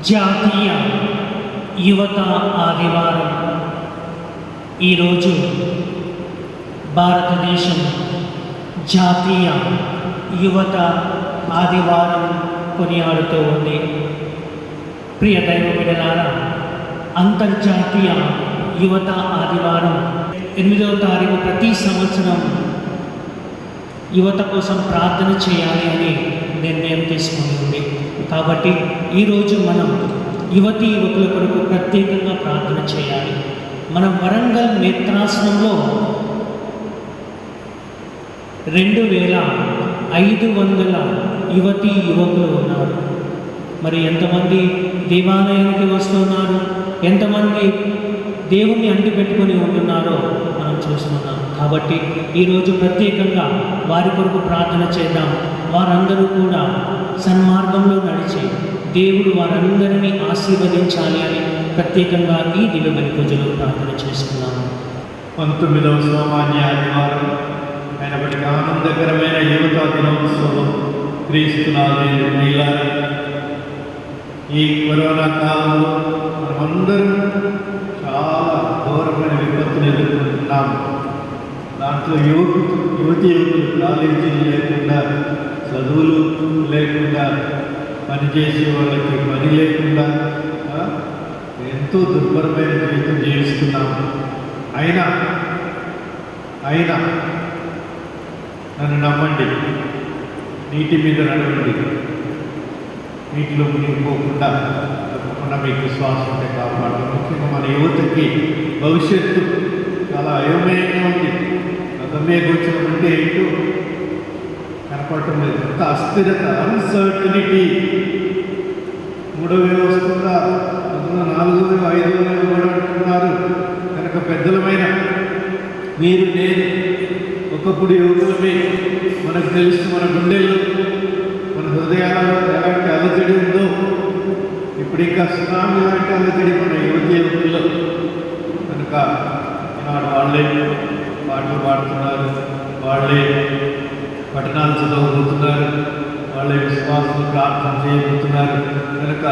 జాతీయ యువత ఆదివారం ఈరోజు భారతదేశం జాతీయ యువత ఆదివారం కొనియాడుతూ ఉంది. ప్రియ దైవ బిడ్డలారా, అంతర్జాతీయ యువత ఆదివారం 8వ తారీఖు ప్రతి సంవత్సరం యువత కోసం ప్రార్థన చేయాలి అని నిర్ణయం తీసుకుని ఉంది. కాబట్టి ఈరోజు మనం యువతీ యువకుల కొరకు ప్రత్యేకంగా ప్రార్థన చేయాలి. మన వరంగల్ నేత్రాసనంలో 2500 యువతీ యువకులు ఉన్నారు. మరి ఎంతమంది దేవాలయానికి వస్తున్నారు, ఎంతమంది దేవుణ్ణి అంటిపెట్టుకొని ఉంటున్నారో మనం చూస్తున్నాం. కాబట్టి ఈరోజు ప్రత్యేకంగా వారి కొరకు ప్రార్థన చేద్దాం. వారందరూ కూడా సన్మార్గంలో నడిచి దేవుడు వారందరినీ ఆశీర్వదించాలి అని ప్రత్యేకంగా ఈ దివ్యబలి పూజలో ప్రార్థన చేసుకున్నాము. 19వ సామాన్య ఆదివారం అయినప్పటికీ ఆనందకరమైన యువతా దినోత్సవం క్రీస్తునాథుని. ఈ కరోనా కాలంలో మనమందరం చాలా ఘోరమైన విపత్తులు ఎదుర్కొంటున్నాము. దాంట్లో యువతి యువకులు కాలేజీలు లేకుండా, చదువులు లేకుండా, పనిచేసే వాళ్ళకి పని లేకుండా ఎంతో దుర్భరమైన జీవితం జీవిస్తున్నాము. అయినా నన్ను నమ్మండి, నీటి మీద నడవండి, నీటిలో మునిగిపోకుండా తప్పకుండా మీకు విశ్వాసం ఉంటే కాపాడాలి. ముఖ్యంగా మన యువతకి భవిష్యత్తు చాలా అయోమయంగా ఉంది. గమ్య గోచరం అంటే ఏంటో కనపడటం లేదు. అంత అస్థిరత, అన్సర్టనిటీ. 3వ వేవ్ వస్తుందా, 4వ వేవ్, 5వ వేవ్ కూడా అంటున్నారు. కనుక పెద్దలమైన మీరు, నేను ఒకప్పుడు యువకులమే. మనకు తెలుసు మన గుండెల్లో, మన హృదయాలలో ఎలాంటి అలజడి ఉందో. ఇప్పుడు ఇంకా సునామీ లాంటి అలజడి మన యువతి యువకుల్లో. కనుక ఈనాడు వాళ్ళే పాటలు పాడుతున్నారు, వాళ్ళే పట్టణాలు చదవబోతున్నారు, వాళ్ళే విశ్వాసం ప్రార్థన చేయబోతున్నారు. కనుక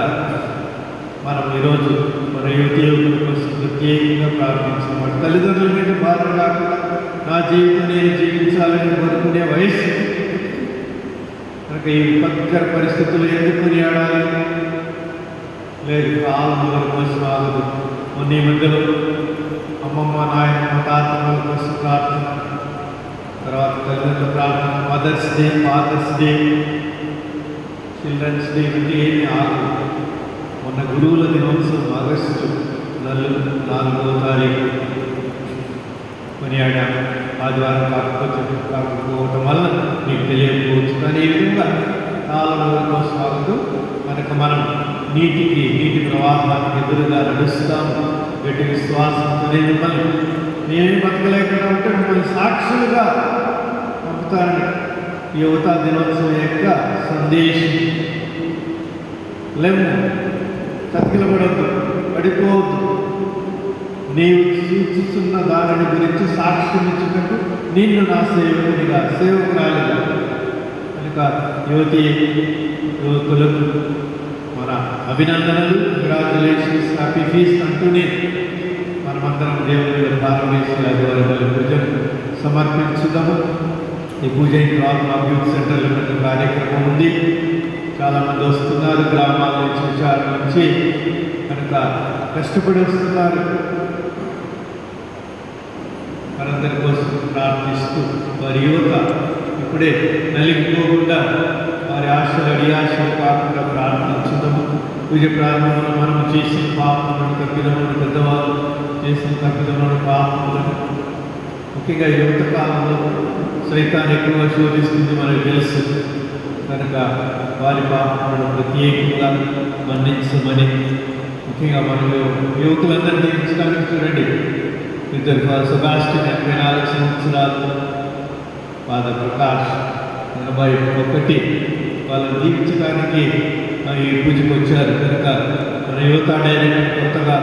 మనం ఈరోజు మన యువతి యువకుల కోసం ప్రత్యేకంగా ప్రార్థించుకోవాలి. తల్లిదండ్రుల మీద భారం కాకుండా నా జీవితం నేను జీవించాలని కోరుకునే వయస్సు. కనుక ఈ విపత్కర పరిస్థితులు ఎందుకు కొనియాడాలి? లేదు, కాలం వాళ్ళ కోసం ఆగదు. మొన్న ఈ మధ్యలో అమ్మమ్మ, నాయనమ్మ, తాతమ్మల కోసం ప్రార్థన, తర్వాత తల్లిదండ్రుల ప్రార్థన, mother's day, father's day, children's day అంటే ఏమి ఆగదు. మొన్న గురువుల దినోత్సవం ఆగస్టు 4వ తారీఖు. కొనియాడాము. ఆదివారం కాకపోవటం వల్ల మీకు తెలియకపోవచ్చు. కానీ ఈ విధంగా 4 రోజుల స్వాగతం కనుక మనం నీటి ప్రవాహానికి ఎదురుగా నడుస్తాము. గట్టి విశ్వాసంతో మిమ్మల్ని నేనే బతకలేకుండా ఉంటే మిమ్మల్ని సాక్షులుగా పంపుతాను. యువతా దినోత్సవం యొక్క సందేశం లేము, చతికిలబడద్దు, పడిపోవద్దు. నీవు సూచిస్తున్న దానిని గురించి సాక్ష్యం ఇచ్చుటకు నిన్ను నా సేవకురాలిగా కనుక యువకులకు మన అభినందనలు, కంగ్రాచులేషన్స్, హ్యాపీ ఫీస్ట్ అంటూనే మనమందరం దేవుని మీద భారవేసి ఆదివారం పూజను సమర్పించుదాము. ఈ పూజ యూత్ సెంటర్లో పెద్ద కార్యక్రమం ఉంది. చాలామంది వస్తున్నారు గ్రామాల నుంచి, విచారణ నుంచి, కనుక కష్టపడి వస్తున్నారు. వారందరి కోసం ప్రార్థిస్తూ వారి యువత ఇప్పుడే నలిగిపోకుండా వారి ఆశలు అడియాశలు కాకుండా ప్రార్థించుదాము. పూజ ప్రారంభంలో మనము చేసిన పాపములను, తప్పిదములను, పెద్దవాళ్ళు చేసిన తప్పిదములను, పాపములను, ముఖ్యంగా యువత కాలంలో సైతాన్ని ఎక్కువ శోధిస్తుంది మనకు తెలుసు. కనుక వారి పాపములను ప్రత్యేకంగా మన్నించమని, ముఖ్యంగా మన యువకులందరినీ దీవించడానికి చూడండి. ఇద్దరు సెబాస్టిన్ 84 సంవత్సరాలు, ఫాదర్ ప్రకాష్ 81, వాళ్ళని దీవించడానికి ఈ పూజకు వచ్చారు. కనుక మన యువత డైరెక్టర్ కొత్తగా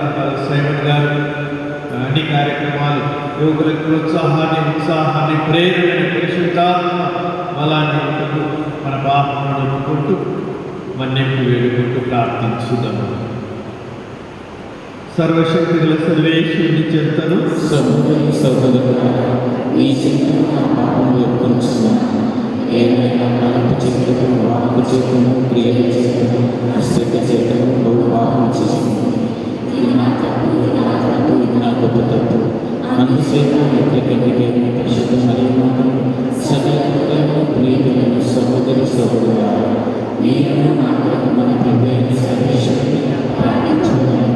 సైమన్ గారు అన్ని కార్యక్రమాలు యువకులకు ప్రోత్సాహాన్ని, ఉత్సాహాన్ని, ప్రేరణని, పరిశుద్ధాత్మ బలాన్ని ఉంటూ మన పాపములను ఒప్పుకుంటూ మన్నింపు వేడుకుంటూ ప్రార్థించుదాము. సర్వశక్తుల సర్వేశ్వరుని చెంతను సహోదరులారా, ఈ చింతను నా పాపములు ఒప్పుకొనుచున్నాను. ఏమైనా తలంపు చేతను, వాక్కు చేతను, క్రియలు చేతను, అశ్రద్ధ చేతను బహు పాపం చేస్తున్నాను. ఇది నా తప్పు, ఇది నా గొప్ప తప్పు. అందుచేత ఎక్కడికి పరిశుద్ధ మరియు సకల ప్రియమైన సహోదరులారా, నేను నా కొరకు మన ప్రభు అయిన సర్వేశ్వరుని ప్రార్థించుకున్నాను.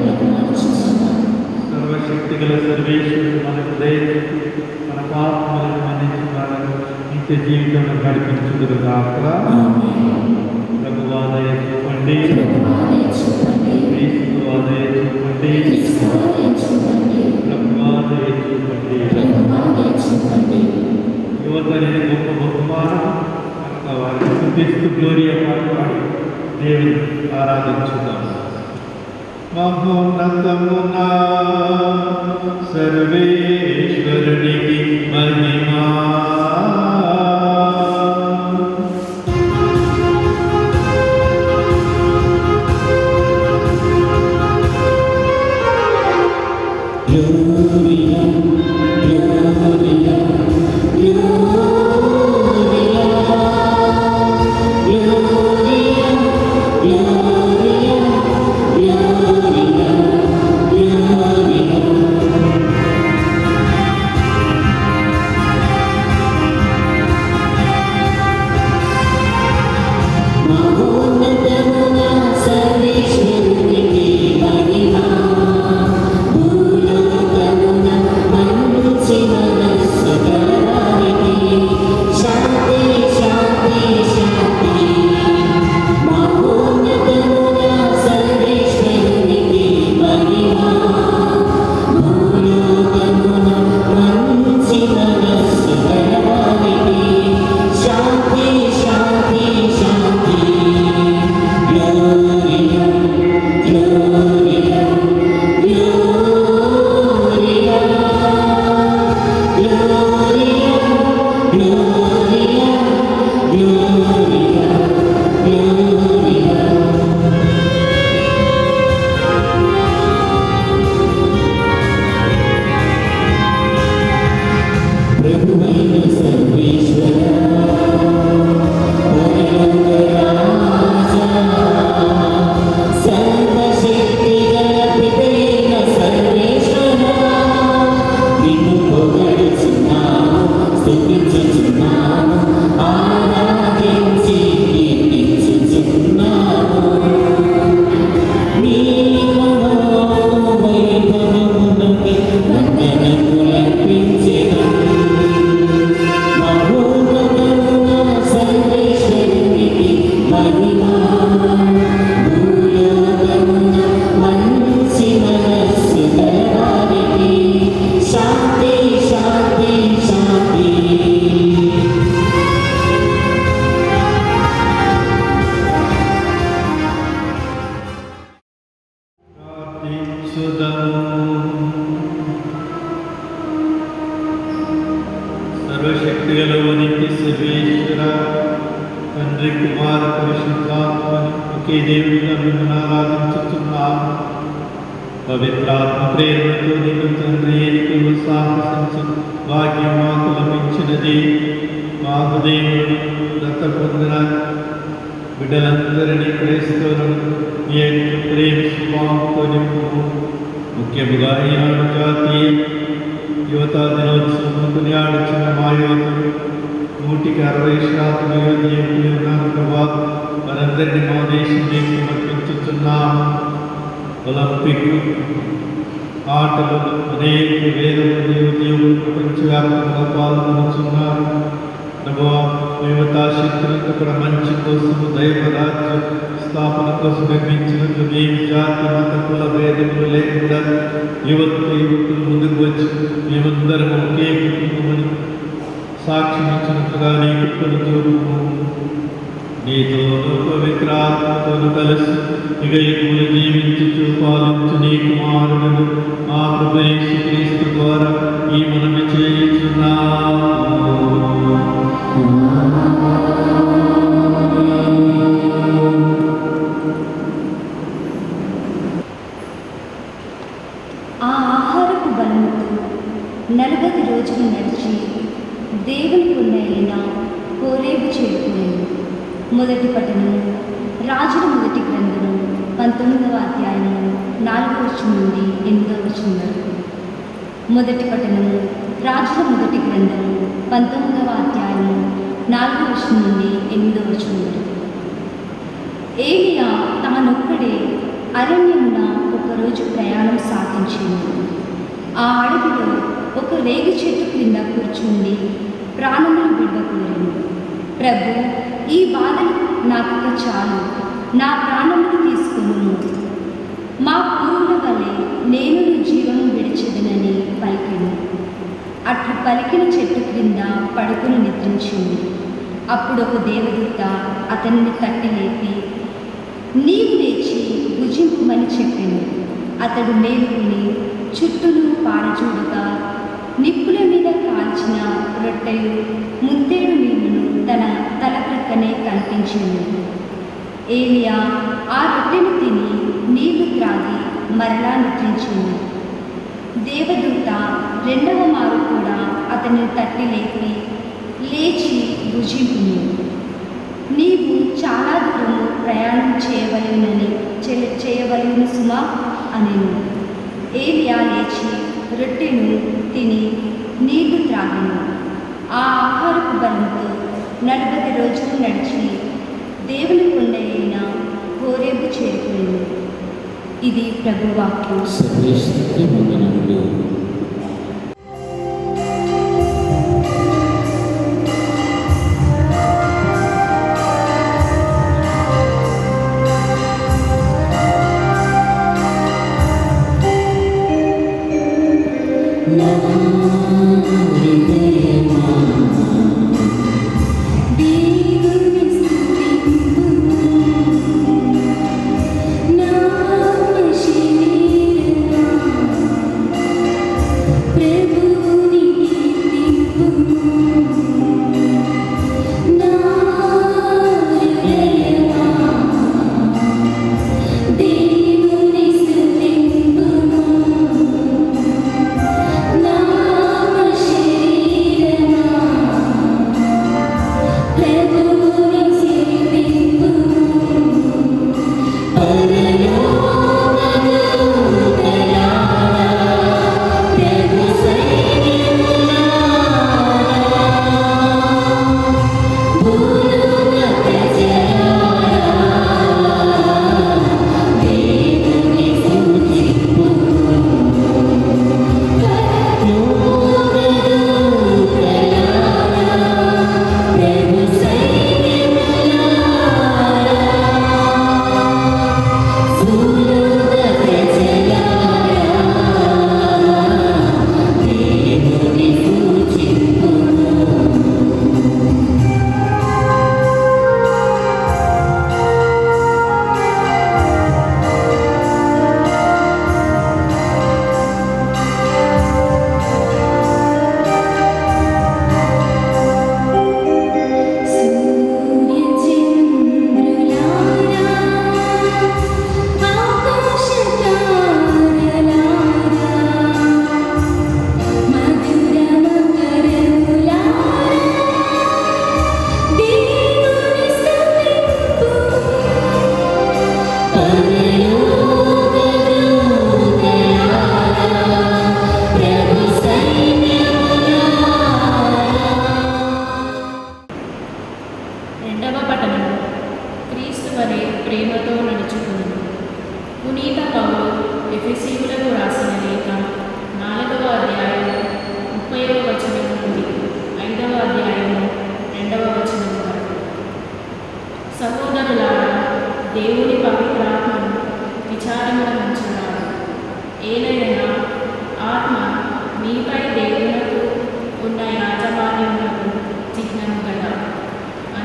సర్వశక్తిగల సర్వేశ్వరుడు మనకు దయచేసి మన పాపములను మన్నించి మనకు నిత్య జీవితంలో నడిపించుదురు గాక. ప్రభువా దయ చూపండి, క్రీస్తువా దయ చూపండి, ప్రభువా దయ చూపండి. యువత అనేది గొప్ప బహుమానం కనుక వారిని స్తుతిస్తూ గ్లోరియా పాడి దేవుని ఆరాధించుదాం. మహోన్నతమునా సర్వేశ్వరునికి మహిమా. వందనములర్పించెదను. సర్వశక్తి గలవనికి సర్వేశ్వర తండ్రి కుమార పరిశుద్ధాత్మని ఒకే దేవుడిగా మిమ్మల్ని ఆరాధించుతున్నాము. పవిత్రాత్మ ప్రేరణతో నిన్ను తండ్రి ఎన్నికలు సాహసించు భాగ్యం మాకు లభించినది. మా హృదయములను దత్త పొందిన బిడ్డలందరినీ క్రైస్తవులను మీ యొక్క ప్రేమ స్వభావంతో నింపు. ముఖ్యముగా ఈనాడు జాతీయ యువతా దినోత్సవం కొనియాడుచున్న మా యువతలు 160% యువకులు ఉన్నారు ప్రభా. వారందరినీ మా దేశానికి సమర్పించుతున్నాము. ఒలింపిక్ ఆటలు అనేక వేల మంది ఉద్యోగులు ప్రపంచవ్యాప్తంగా పాల్గొనుచున్నారు ప్రభా. యువతా శక్తులకు కూడా మంచి కోసము దైవ రాజ్య స్థాపన కోసం నిర్మించినట్లు మేము జాతి మత కుల భేదములు లేకుండా యువకులు ముందుకు వచ్చి మేమందరం ఒకే కుటుంబమని సాక్ష్యం ఇచ్చినట్లుగా నీ కృపను చూపుము. నీతో పవిత్రాత్మతో కలిసి ఇక ఎక్కువ జీవించు పాలించు నీ కుమారులను ఆ ప్రభు యేసుక్రీస్తు ద్వారా ఈ మనవి చేయుచున్నాము. ఆ ఆహారపు బలముతో 40 రోజులు నడిచి దేవుని కొండైన హోరేబు చేరుకునేది. మొదటి పట్టణము రాజుల మొదటి గ్రంథము 19వ అధ్యాయము 4వ వచనం నుండి 8వ వచనం వరకు. మొదటి పట్టణము రాజుల మొదటి గ్రంథము 19వ అధ్యాయము 4వ వచనం నుండి 8వ వచనం వరకు. ఏలియా తానొక్కడే అరణ్యమున ఒకరోజు ప్రయాణం సాగించింది. ఆ అడవిలో ఒక రేగు చెట్టు క్రింద కూర్చుండి ప్రాణములు విడవకోరెను. ప్రభు, ఈ బాధలు నాకు చాలు, నా ప్రాణములు తీసుకును. మా పూర్వుల వలె నేను జీవము విడిచెదనని పలికెను. అట్లు పలికిన చెట్టు క్రింద పడుకుని నిద్రించింది. అప్పుడు ఒక దేవదూత అతన్ని తట్టి లేపి, నీవు లేచి భుజింపుమని చెప్పెను. అతడు మేలుకుని చుట్టూను పారచూడగా నిప్పుల మీద కాల్చిన రొట్టెలు ముంతేడు నీళ్లను తన తల ప్రక్కనే కనిపించింది. ఏలియా ఆ రొట్టెను తిని నీళ్లు త్రాగి మరలా నిద్రించింది. దేవదూత 2వ మారు కూడా అతన్ని తట్టి లేపి, లేచి భుజింపుము, నీవు చాలా దూరము ప్రయాణం చేయవలెను సుమా అనెను. ఏలియా లేచి రొట్టెను తిని నీళ్లు త్రాగెను. ఆ ఆహారపు బలంతో 40 రోజులు నడిచి దేవుని కొండ అయిన హోరేబు చేరుకునేది. ఇది ప్రభువాక్యం. సర్వేశ్వరునికి వందనములు.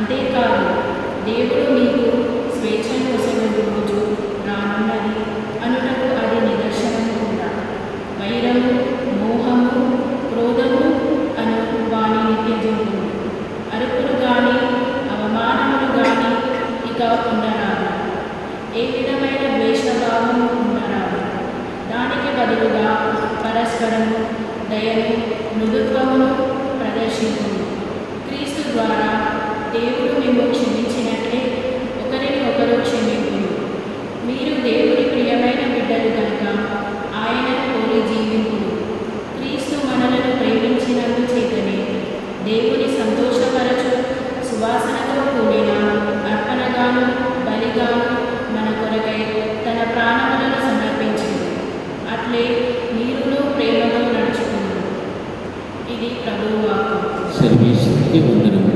అంతేకాదు దేవుడు మీకు స్వేచ్ఛను ఒసగని రోజు రానున్నది అనుటకు అది నిదర్శనము కూడా. వైరము, మోహము, క్రోధము అను వాని నిత్యజీవులు, అరుపులు గాని అవమానములు గాని ఇక ఉండరాదు. ఏ విధమైన ద్వేషభావము ఉండరాదు. దానికి బదులుగా పరస్పరము దయను, మృదుత్వమును ప్రదర్శించును. క్రీస్తు ద్వారా దేవుడు మేము క్షమించినట్లే ఒకరిని ఒకరు క్షమించును. మీరు దేవుడి ప్రియమైన బిడ్డలు కనుక ఆయనను పోలి జీవింపుడు. క్రీస్తు మనలను ప్రేమించినందు చేతనే దేవుని సంతోషపరచు సువాసనతో కూడిన అర్పణగాను బలిగాను మన కొరకై తన ప్రాణములను సమర్పించింది. అట్లే మీరును ప్రేమలో నడుచుకున్నారు. ఇది ప్రభువు వాక్కు. సర్వేశ్వరునికి వందనములు.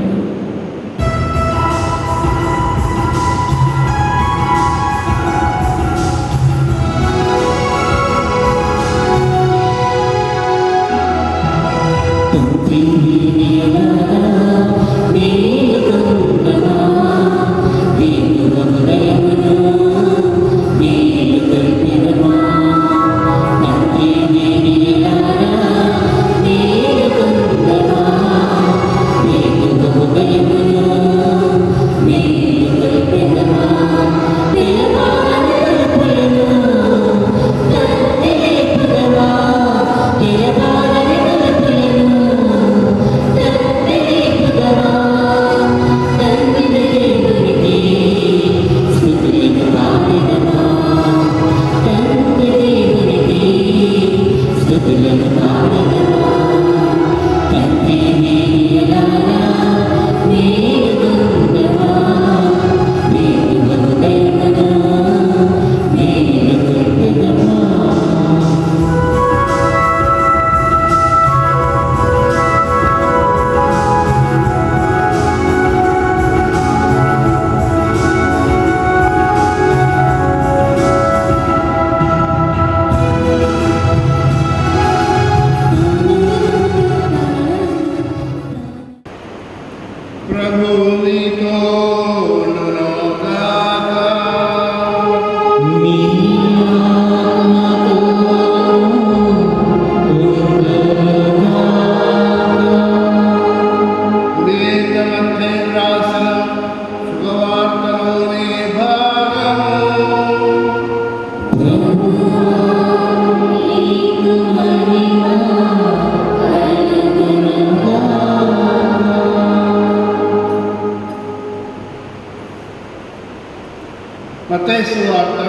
మత్తయి సువార్త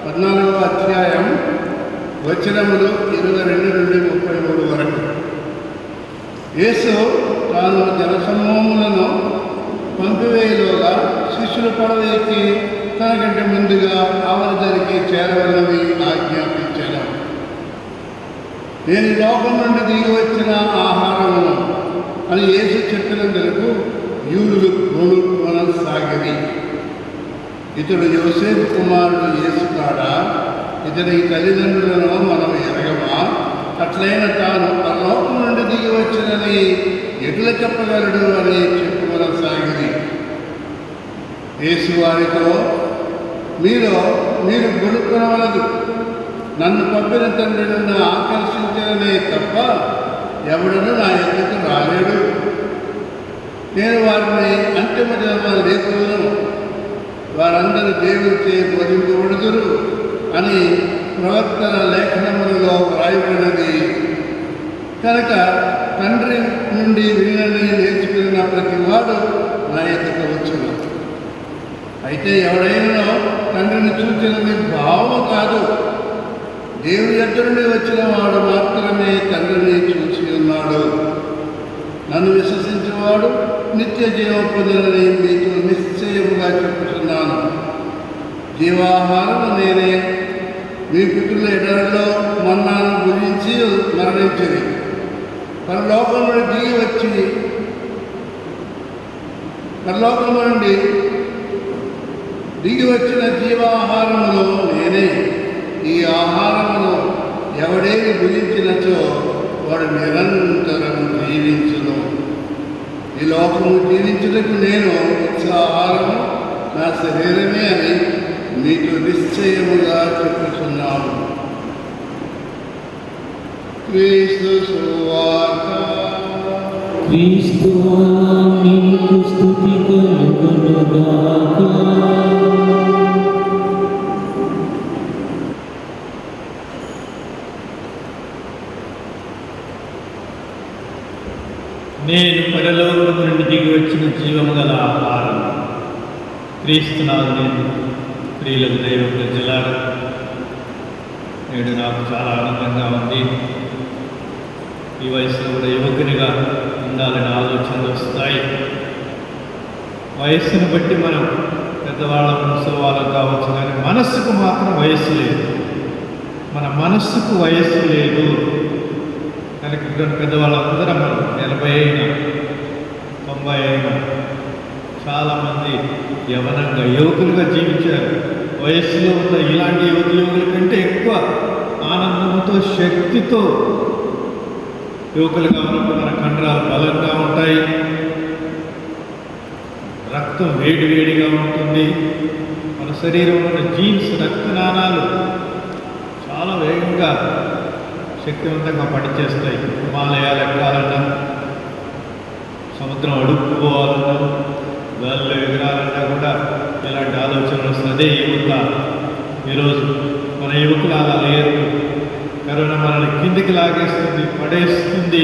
14వ అధ్యాయం వచనములు 22 నుండి 33 వరకు. యేసు తాను జనసమూహములను పంపివేయలోగా శిష్యులు పడవ ఎక్కి తనకంటే ముందుగా ఆవలి దగ్గరికి చేరవలనని ఆజ్ఞాపించాను. నేను లోకం నుండి దిగి వచ్చిన ఆహారమును అని యేసు చెప్పినందుకు యూదులు కొనసాగిరి. ఇతడు యోసేపు కుమారుడు యేసు కాడా? ఇతని తల్లిదండ్రులను మనం ఎరగమా? అట్లైన తాను పరలోకం నుండి దిగి వచ్చినని ఎట్లా చెప్పగలడు అని చెప్పుకొనసాగింది. యేసు వారితో, మీరు గొడుక్కొనవలదు. నన్ను పంపిన తండ్రి నన్ను ఆకర్షించనే తప్ప ఎవడను నా ఎదుకు రాలేడు. నేను వారిని అంతిమ జన్మ లేకులను, వారందరూ దేవుడిచే బోధింపబడుదురు అని ప్రవక్తల లేఖనములలో వ్రాయబడినది. కనుక తండ్రి నుండి వినని నేర్చుకున్న ప్రతి వాడు నా ఎదుట వచ్చును. అయితే ఎవడైనా తండ్రిని చూచినది భావము కాదు, దేవుడి దగ్గర నుండి వచ్చిన వాడు మాత్రమే తండ్రిని చూసి ఉన్నాడు. నన్ను విశ్వసించేవాడు నిత్య జీవం పొందినని మీతో నిశ్చయముగా చెప్పుతున్నాను. జీవాహారము నేనే. మీ పితరుల ఎడలలో మన్నాను భుజించి మరణించింది. పరలోకం నుండి దిగి వచ్చిన జీవాహారములో నేనే. ఈ ఆహారమును ఎవడేమి భుజించినచో వాడు నిరంతరం జీవించును. ఈ లోకము జీవించుటకు నేను ఉత్సాహారము నా శరీరమే అని మీకు నిశ్చయముగా చెప్పుచున్నాను. క్రీస్తు సువార్త. క్రీస్తువా నీకు స్తుతి కలుగునుగాక. నేను పరలోకము నుండి దిగి వచ్చిన జీవము గల ఆహారం. క్రీస్తునాథుని ప్రియులకు దైవ ప్రజలారా, నేడు నాకు చాలా ఆనందంగా ఉంది. ఈ వయసులో కూడా యువకునిగా ఉండాలని ఆలోచనలు వస్తాయి. వయస్సును బట్టి మనం పెద్దవాళ్ళం ముసలివాళ్ళం కావచ్చు, కానీ మనస్సుకు మాత్రం వయస్సు లేదు. మన మనస్సుకు వయస్సు లేదు. కనుక పెద్దవాళ్ళందరం మనం 80 అయినా 90 అయినా చాలామంది యవనంగా యువకులుగా జీవించారు. వయస్సులో ఉన్న ఇలాంటి యువకుల కంటే ఎక్కువ ఆనందంతో, శక్తితో యువకులుగా ఉన్నప్పుడు మన కండరాలు బలంగా ఉంటాయి, రక్తం వేడివేడిగా ఉంటుంది, మన శరీరంలో జీన్స్ రక్తనాళాలు చాలా వేగంగా శక్తివంతంగా పనిచేస్తాయి. హిమాలయాలు ఎక్కాలన్నా, సముద్రం అడుక్కుపోవాలన్నా, గాలిలో ఎగరాలన్నా కూడా ఇలాంటి ఆలోచనలు వస్తుంది. అదే యువత. ఈరోజు మన యువకులు అలా లేరు. కరోనా మనల్ని కిందికి లాగేస్తుంది, పడేస్తుంది.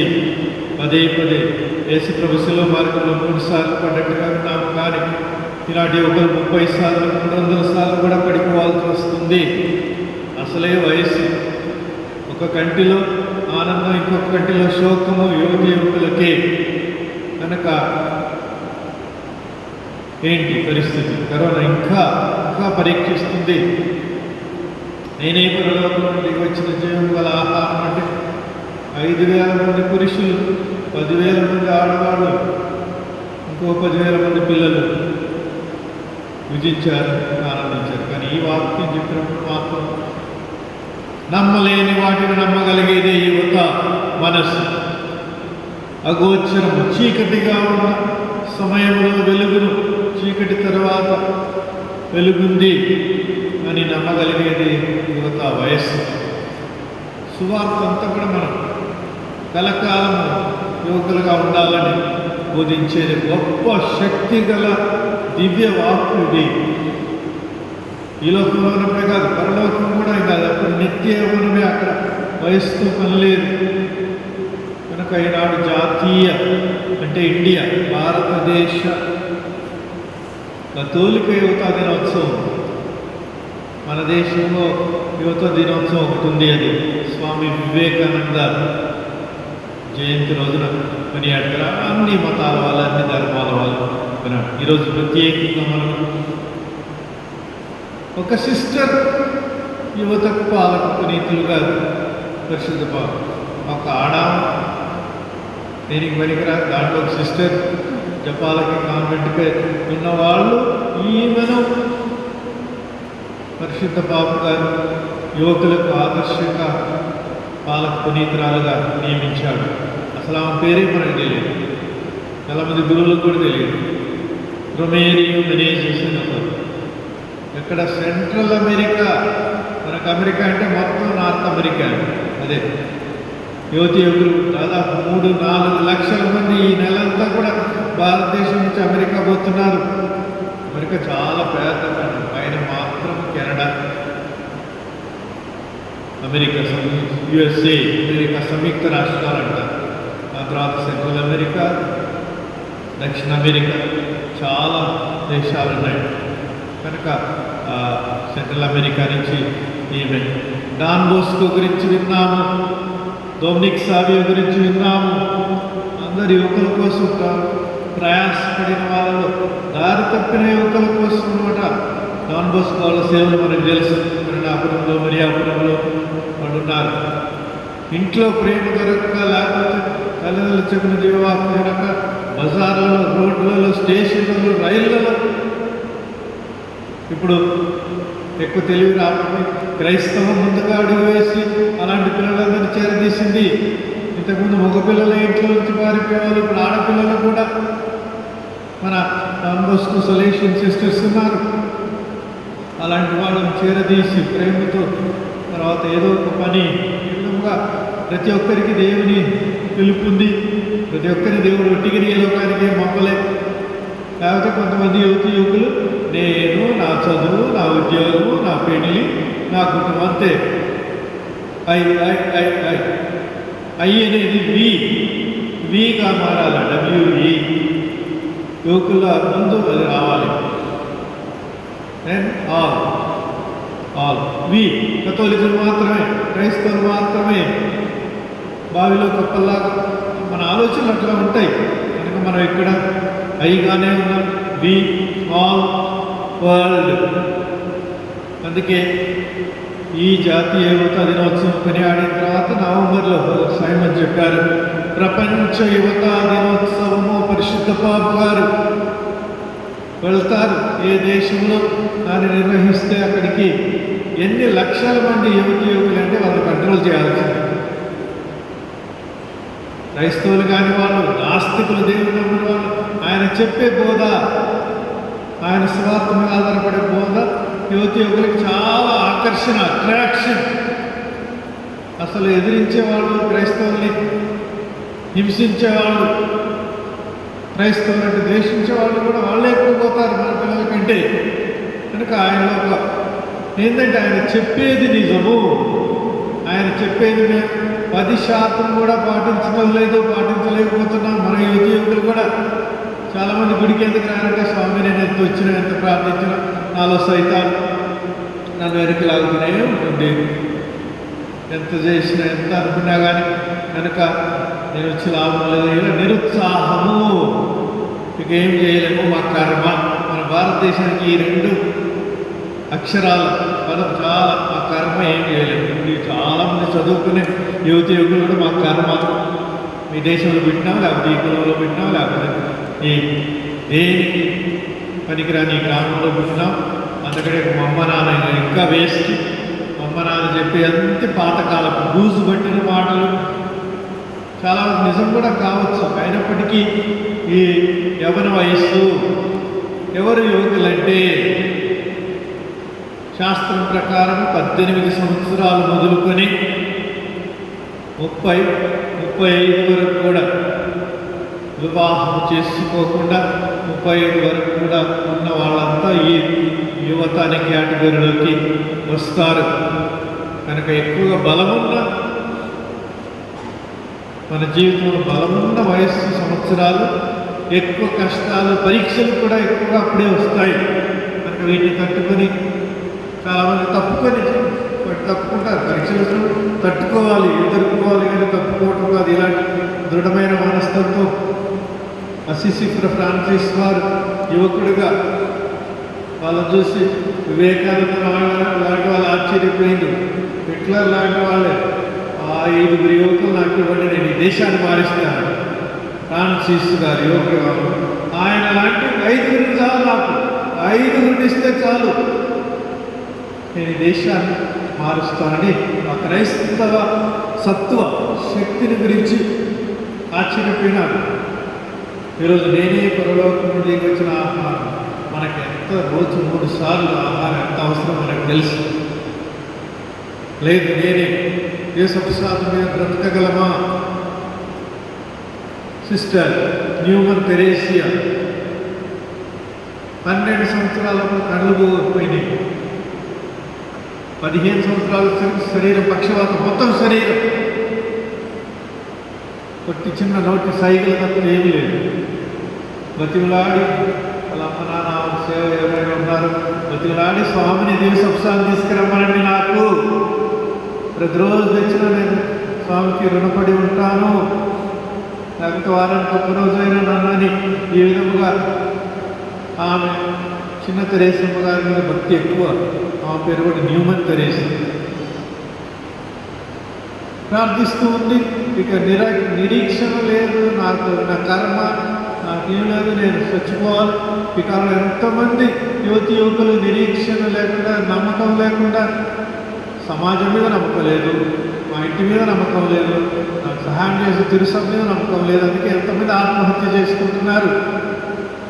పదే యేసు ప్రభు శిలువ మార్గంలో 3 సార్లు పడ్డట్టుగా ఉన్నాము. కానీ ఇలాంటి యువకులు 30 సార్లు 300 సార్లు కూడా పడిపోవాల్సి వస్తుంది. అసలే వయసు. ఒక కంటిలో ఆనందం, ఇంకొక కంటిలో శోకము యువకులకి. కనుక ఏంటి పరిస్థితి? కరోనా ఇంకా పరీక్షిస్తుంది. నేనే పరలోకం నుండి వచ్చిన జీవం గల ఆహారం అంటే 5,000 మంది పురుషులు, 10,000 మంది ఆడవాళ్ళు, ఇంకో 10,000 మంది పిల్లలు విజించారు, ఆనందించారు. కానీ ఈ వాక్యం చెప్పినప్పుడు మాత్రం నమ్మలేని వాటిని నమ్మగలిగేదే యువత మనస్సు. అగోచరము చీకటిగా ఉన్న సమయంలో వెలుగును, చీకటి తర్వాత వెలుగుంది అని నమ్మగలిగేది యువత వయస్సు. సువార్త అంతా కూడా మనం కలకాలము యువకులుగా ఉండాలని బోధించేది గొప్ప శక్తి గల దివ్య వాక్కుది. ఈ లోకంలోనే కాదు, పరలోకం కూడా కాదు. అప్పుడు నిత్య యవ్వనమే, అక్కడ వయస్సుతో పని లేదు. కనుక ఈనాడు జాతీయ అంటే ఇండియా, భారతదేశ కథోలిక యువతా దినోత్సవం. మన దేశంలో యువత దినోత్సవం ఒకటి ఉంది. అది స్వామి వివేకానంద జయంతి రోజున కొనియాడతారు. అన్ని మతాల వాళ్ళు, అన్ని ధర్మాల వాళ్ళు కొనియాడు. ఈరోజు ప్రత్యేకంగా మనం ఒక సిస్టర్ యువతకు పాలక పునీతులుగా పరిశుద్ధ ఒక దేనికి పనికిరాదు. దాంట్లో ఒక సిస్టర్ జపాలకి కాన్వెంట్కి ఉన్నవాళ్ళు ఈమెను పరిశుద్ధ పాప గారు యువకులకు ఆదర్శక పాలక పునీతురాలుగా నియమించాడు. అసలు ఆమె పేరే మనకు తెలియదు, చాలామంది గురువులకు కూడా తెలియదు. రొమేరియో మెనేజిస్ అని ఒకరు. ఎక్కడ సెంట్రల్ అమెరికా, మనకు అమెరికా అంటే మొత్తం నార్త్ అమెరికా. అదే యువతి యువకులు దాదాపు 3-4 లక్షల మంది ఈ నెలంతా కూడా భారతదేశం నుంచి అమెరికా పోతున్నారు. అమెరికా చాలా పేద ఖండం, పైన మాత్రం కెనడా, అమెరికా, యుఎస్ఏ, అమెరికా సంయుక్త రాష్ట్రాలు అంటారు. ఆ తర్వాత సెంట్రల్ అమెరికా, దక్షిణ అమెరికా, చాలా దేశాలు ఉన్నాయి. కనుక సెంట్రల్ అమెరికా నుంచి ఈమె డాన్ బోస్కో గురించి విన్నాము, డొమినిక్ సావియో గురించి విన్నాము. అందరు యువకుల కోసం ప్రయాసపడిన వాళ్ళలో దారి తప్పిన యువకుల కోసం అన్నమాట. డాన్ బోస్కో వాళ్ళ సేవలు మనకు తెలుసు. కరుణాపురంలో, మరియాపురంలో వాళ్ళు ఉన్నారు. ఇంట్లో ప్రేమ దొరక్క, లేకపోతే తల్లిదండ్రులు చెప్పిన దివ్యవాక్యం వినక బజార్లలో, రోడ్లలో, స్టేషన్లలో, రైళ్లలో ఇప్పుడు ఎక్కువ తెలివి రాకపోయి క్రైస్తవం ముందుగా అడుగు వేసి అలాంటి పిల్లలందరినీ చేరదీసింది. ఇంతకుముందు మగపిల్లల ఇంట్లో నుంచి పారిపోయేవాళ్ళు, ఇప్పుడు ఆడపిల్లలు కూడా మన డాన్బోస్కో సొల్యూషన్ సిస్టర్స్ ఉన్నారు. అలాంటి వాళ్ళని చేరదీసి ప్రేమతో తర్వాత ఏదో ఒక పని విధంగా ప్రతి ఒక్కరికి దేవుని పిలుపుంది. ప్రతి ఒక్కరి దేవుడు ఒట్టిగిరి ఏ లోకానికి పంపలే. లేకపోతే కొంతమంది యువకులు నేను, నా చదువు, నా ఉద్యోగము, నా పెళ్లి, నా కుటుంబం అంతే. ఐ అనేది వీగా మారాలి. డబ్ల్యూఈ యువకుల ముందు అది రావాలి. అండ్ ఆల్ వి కథోలికులు మాత్రమే, క్రైస్తవులు మాత్రమే బావిలో కప్పల్లాగా మన ఆలోచనలు అట్లా ఉంటాయి. కనుక మనం ఇక్కడ ఐగానే ఉన్నాం. We all world. అందుకే ఈ జాతీయ యువతా దినోత్సవం కొనియాడిన తర్వాత నవంబర్లో సైమన్ చెప్పారు, ప్రపంచ యువతా దినోత్సవము పరిశుద్ధ పాపు గారు వెళ్తారు. ఏ దేశంలో దాన్ని నిర్వహిస్తే అక్కడికి ఎన్ని లక్షల మంది యువకులు అంటే వాళ్ళు కంట్రోల్ చేయాల్సింది. క్రైస్తవులు కాని వాళ్ళు, నాస్తికులు, దేవుడు నమ్మిన వాళ్ళు, ఆయన చెప్పే బోధ, ఆయన స్వార్థం మీద ఆధారపడే బోధ యువకులకు చాలా ఆకర్షణ, అట్రాక్షన్. అసలు ఎదిరించేవాళ్ళు, క్రైస్తవుల్ని హింసించేవాళ్ళు, క్రైస్తవులు అంటే ద్వేషించేవాళ్ళు కూడా వాళ్ళే ఎక్కువ పోతారు మన పిల్లల కంటే. కనుక ఆయనలో ఒక ఏంటంటే ఆయన చెప్పేది నిజము. ఆయన చెప్పేది 10% కూడా పాటించడం లేదు, పాటించలేకపోతున్నాం. మన యువకులు కూడా చాలామంది గుడికి ఎందుకు రానంటే, స్వామి నేను ఎంత వచ్చినా, ఎంత ప్రార్థించినా నాలో సైతాలు నన్ను వెనక్కి లాగుతూనే ఉంటుంది. ఎంత చేసినా, ఎంత అనుకున్నా కానీ కనుక నేను వచ్చి లాభం లేదు. నిరుత్సాహము, ఇక ఏం చేయలేము, మా కర్మ. మన భారతదేశానికి ఈ 2 అక్షరాల పదం చాలా, మా కర్మ ఏం చేయలేము. ఇది చాలామంది చదువుకునే యువకులు కూడా మా కర్మ, మీ దేశంలో పెట్టినాం, లేకపోతే ఈ కులంలో పెట్టినాం, లేకపోతే ఈ దేనికి పనికిరాని ఈ గ్రామంలో పెట్టినాం. అందుకనే మా అమ్మ నాన్న ఇంకా వేస్ట్. మా అమ్మ నాన్న చెప్పే అంతే పాతకాలపు బూజు పట్టిన మాటలు. చాలా నిజం కూడా కావచ్చు. అయినప్పటికీ ఈ యవ్వన వయస్సు ఎవరు యువకులంటే శాస్త్రం ప్రకారం 18 సంవత్సరాలు మొదలుకొని 30-35 వరకు కూడా వివాహం చేసుకోకుండా 35 వరకు కూడా ఉన్న వాళ్ళంతా ఈ యువత అనే కేటగిరీలోకి వస్తారు. కనుక ఎక్కువగా బలమున్న, మన జీవితంలో బలమున్న వయస్సు సంవత్సరాలు, ఎక్కువ కష్టాలు, పరీక్షలు కూడా ఎక్కువగా అప్పుడే వస్తాయి. కనుక వీటిని తట్టుకొని చాలామంది తప్పుకుంటారు. పరీక్షలు తట్టుకోవాలి, ఎదుర్కోవాలి, కానీ తప్పుకోవటం కాదు. ఇలాంటి దృఢమైన మనస్తత్వం అసిసి ఫ్రాన్సిస్ వారు యువకుడిగా వాళ్ళని చూసి వివేకానంద లాంటి వాళ్ళు ఆశ్చర్యపోయింది. హిట్లర్ లాంటి వాళ్ళే ఆ 5 యువకులు నాకు ఇవ్వండి, నేను ఈ దేశాన్ని మారిస్తాను. ఫ్రాన్సిస్ గారు యువకుడు, ఆయన లాంటి 5 చాలు, నాకు 5 ఇస్తే చాలు, నేను ఈ దేశాన్ని మారుస్తానని ఆ క్రైస్తవ సత్వ శక్తిని గురించి ఆశ్చర్యపోయినారు. ఈరోజు నేనే పరలోకం నుండి వచ్చిన ఆహారం, మనకి ఎంత రోజు 3 సార్లు ఆహారం ఎంత అవసరం మనకు తెలుసు. లేదు నేనే దేశప్రసాదం మీద బ్రతకగలమా? సిస్టర్ న్యూమన్ తెరేసియా 12 సంవత్సరాలకు కళ్ళు పోయినాయి. 15 సంవత్సరాల శరీరం పక్షవాతం, మొత్తం శరీరం కొట్టి చిన్న నోటి సైకిల్ తప్ప ఏమీ లేదు. బతిమలాడి వాళ్ళ అమ్మ నాన్న సేవ ఎవరైనా ఉన్నారు, బతిమలాడి స్వామిని దివసప్సాలు తీసుకురమ్మనండి, నాకు ప్రతిరోజు తెచ్చిన నేను స్వామికి రుణపడి ఉంటాను, లేకపోతే వారానికి 1 రోజైనా నన్నని ఈ విధముగా ఆమె చిన్న తెరేసమ్మ గారి మీద భక్తి ఎక్కువ. ఆమె పేరు కూడా న్యూమన్ తెరేసి ప్రార్థిస్తూ ఉంది. ఇక నిరీక్షణ లేదు, నాకు నా కర్మ నాకేం లేదు, నేను చచ్చిపోవాలి. ఇక ఎంతమంది యువకులు నిరీక్షణ లేకుండా, నమ్మకం లేకుండా, సమాజం మీద నమ్మకం లేదు, మా ఇంటి మీద నమ్మకం లేదు, నాకు సహాయం చేసే తిరుసం మీద నమ్మకం లేదు. అందుకే ఎంతమంది ఆత్మహత్య చేసుకుంటున్నారు.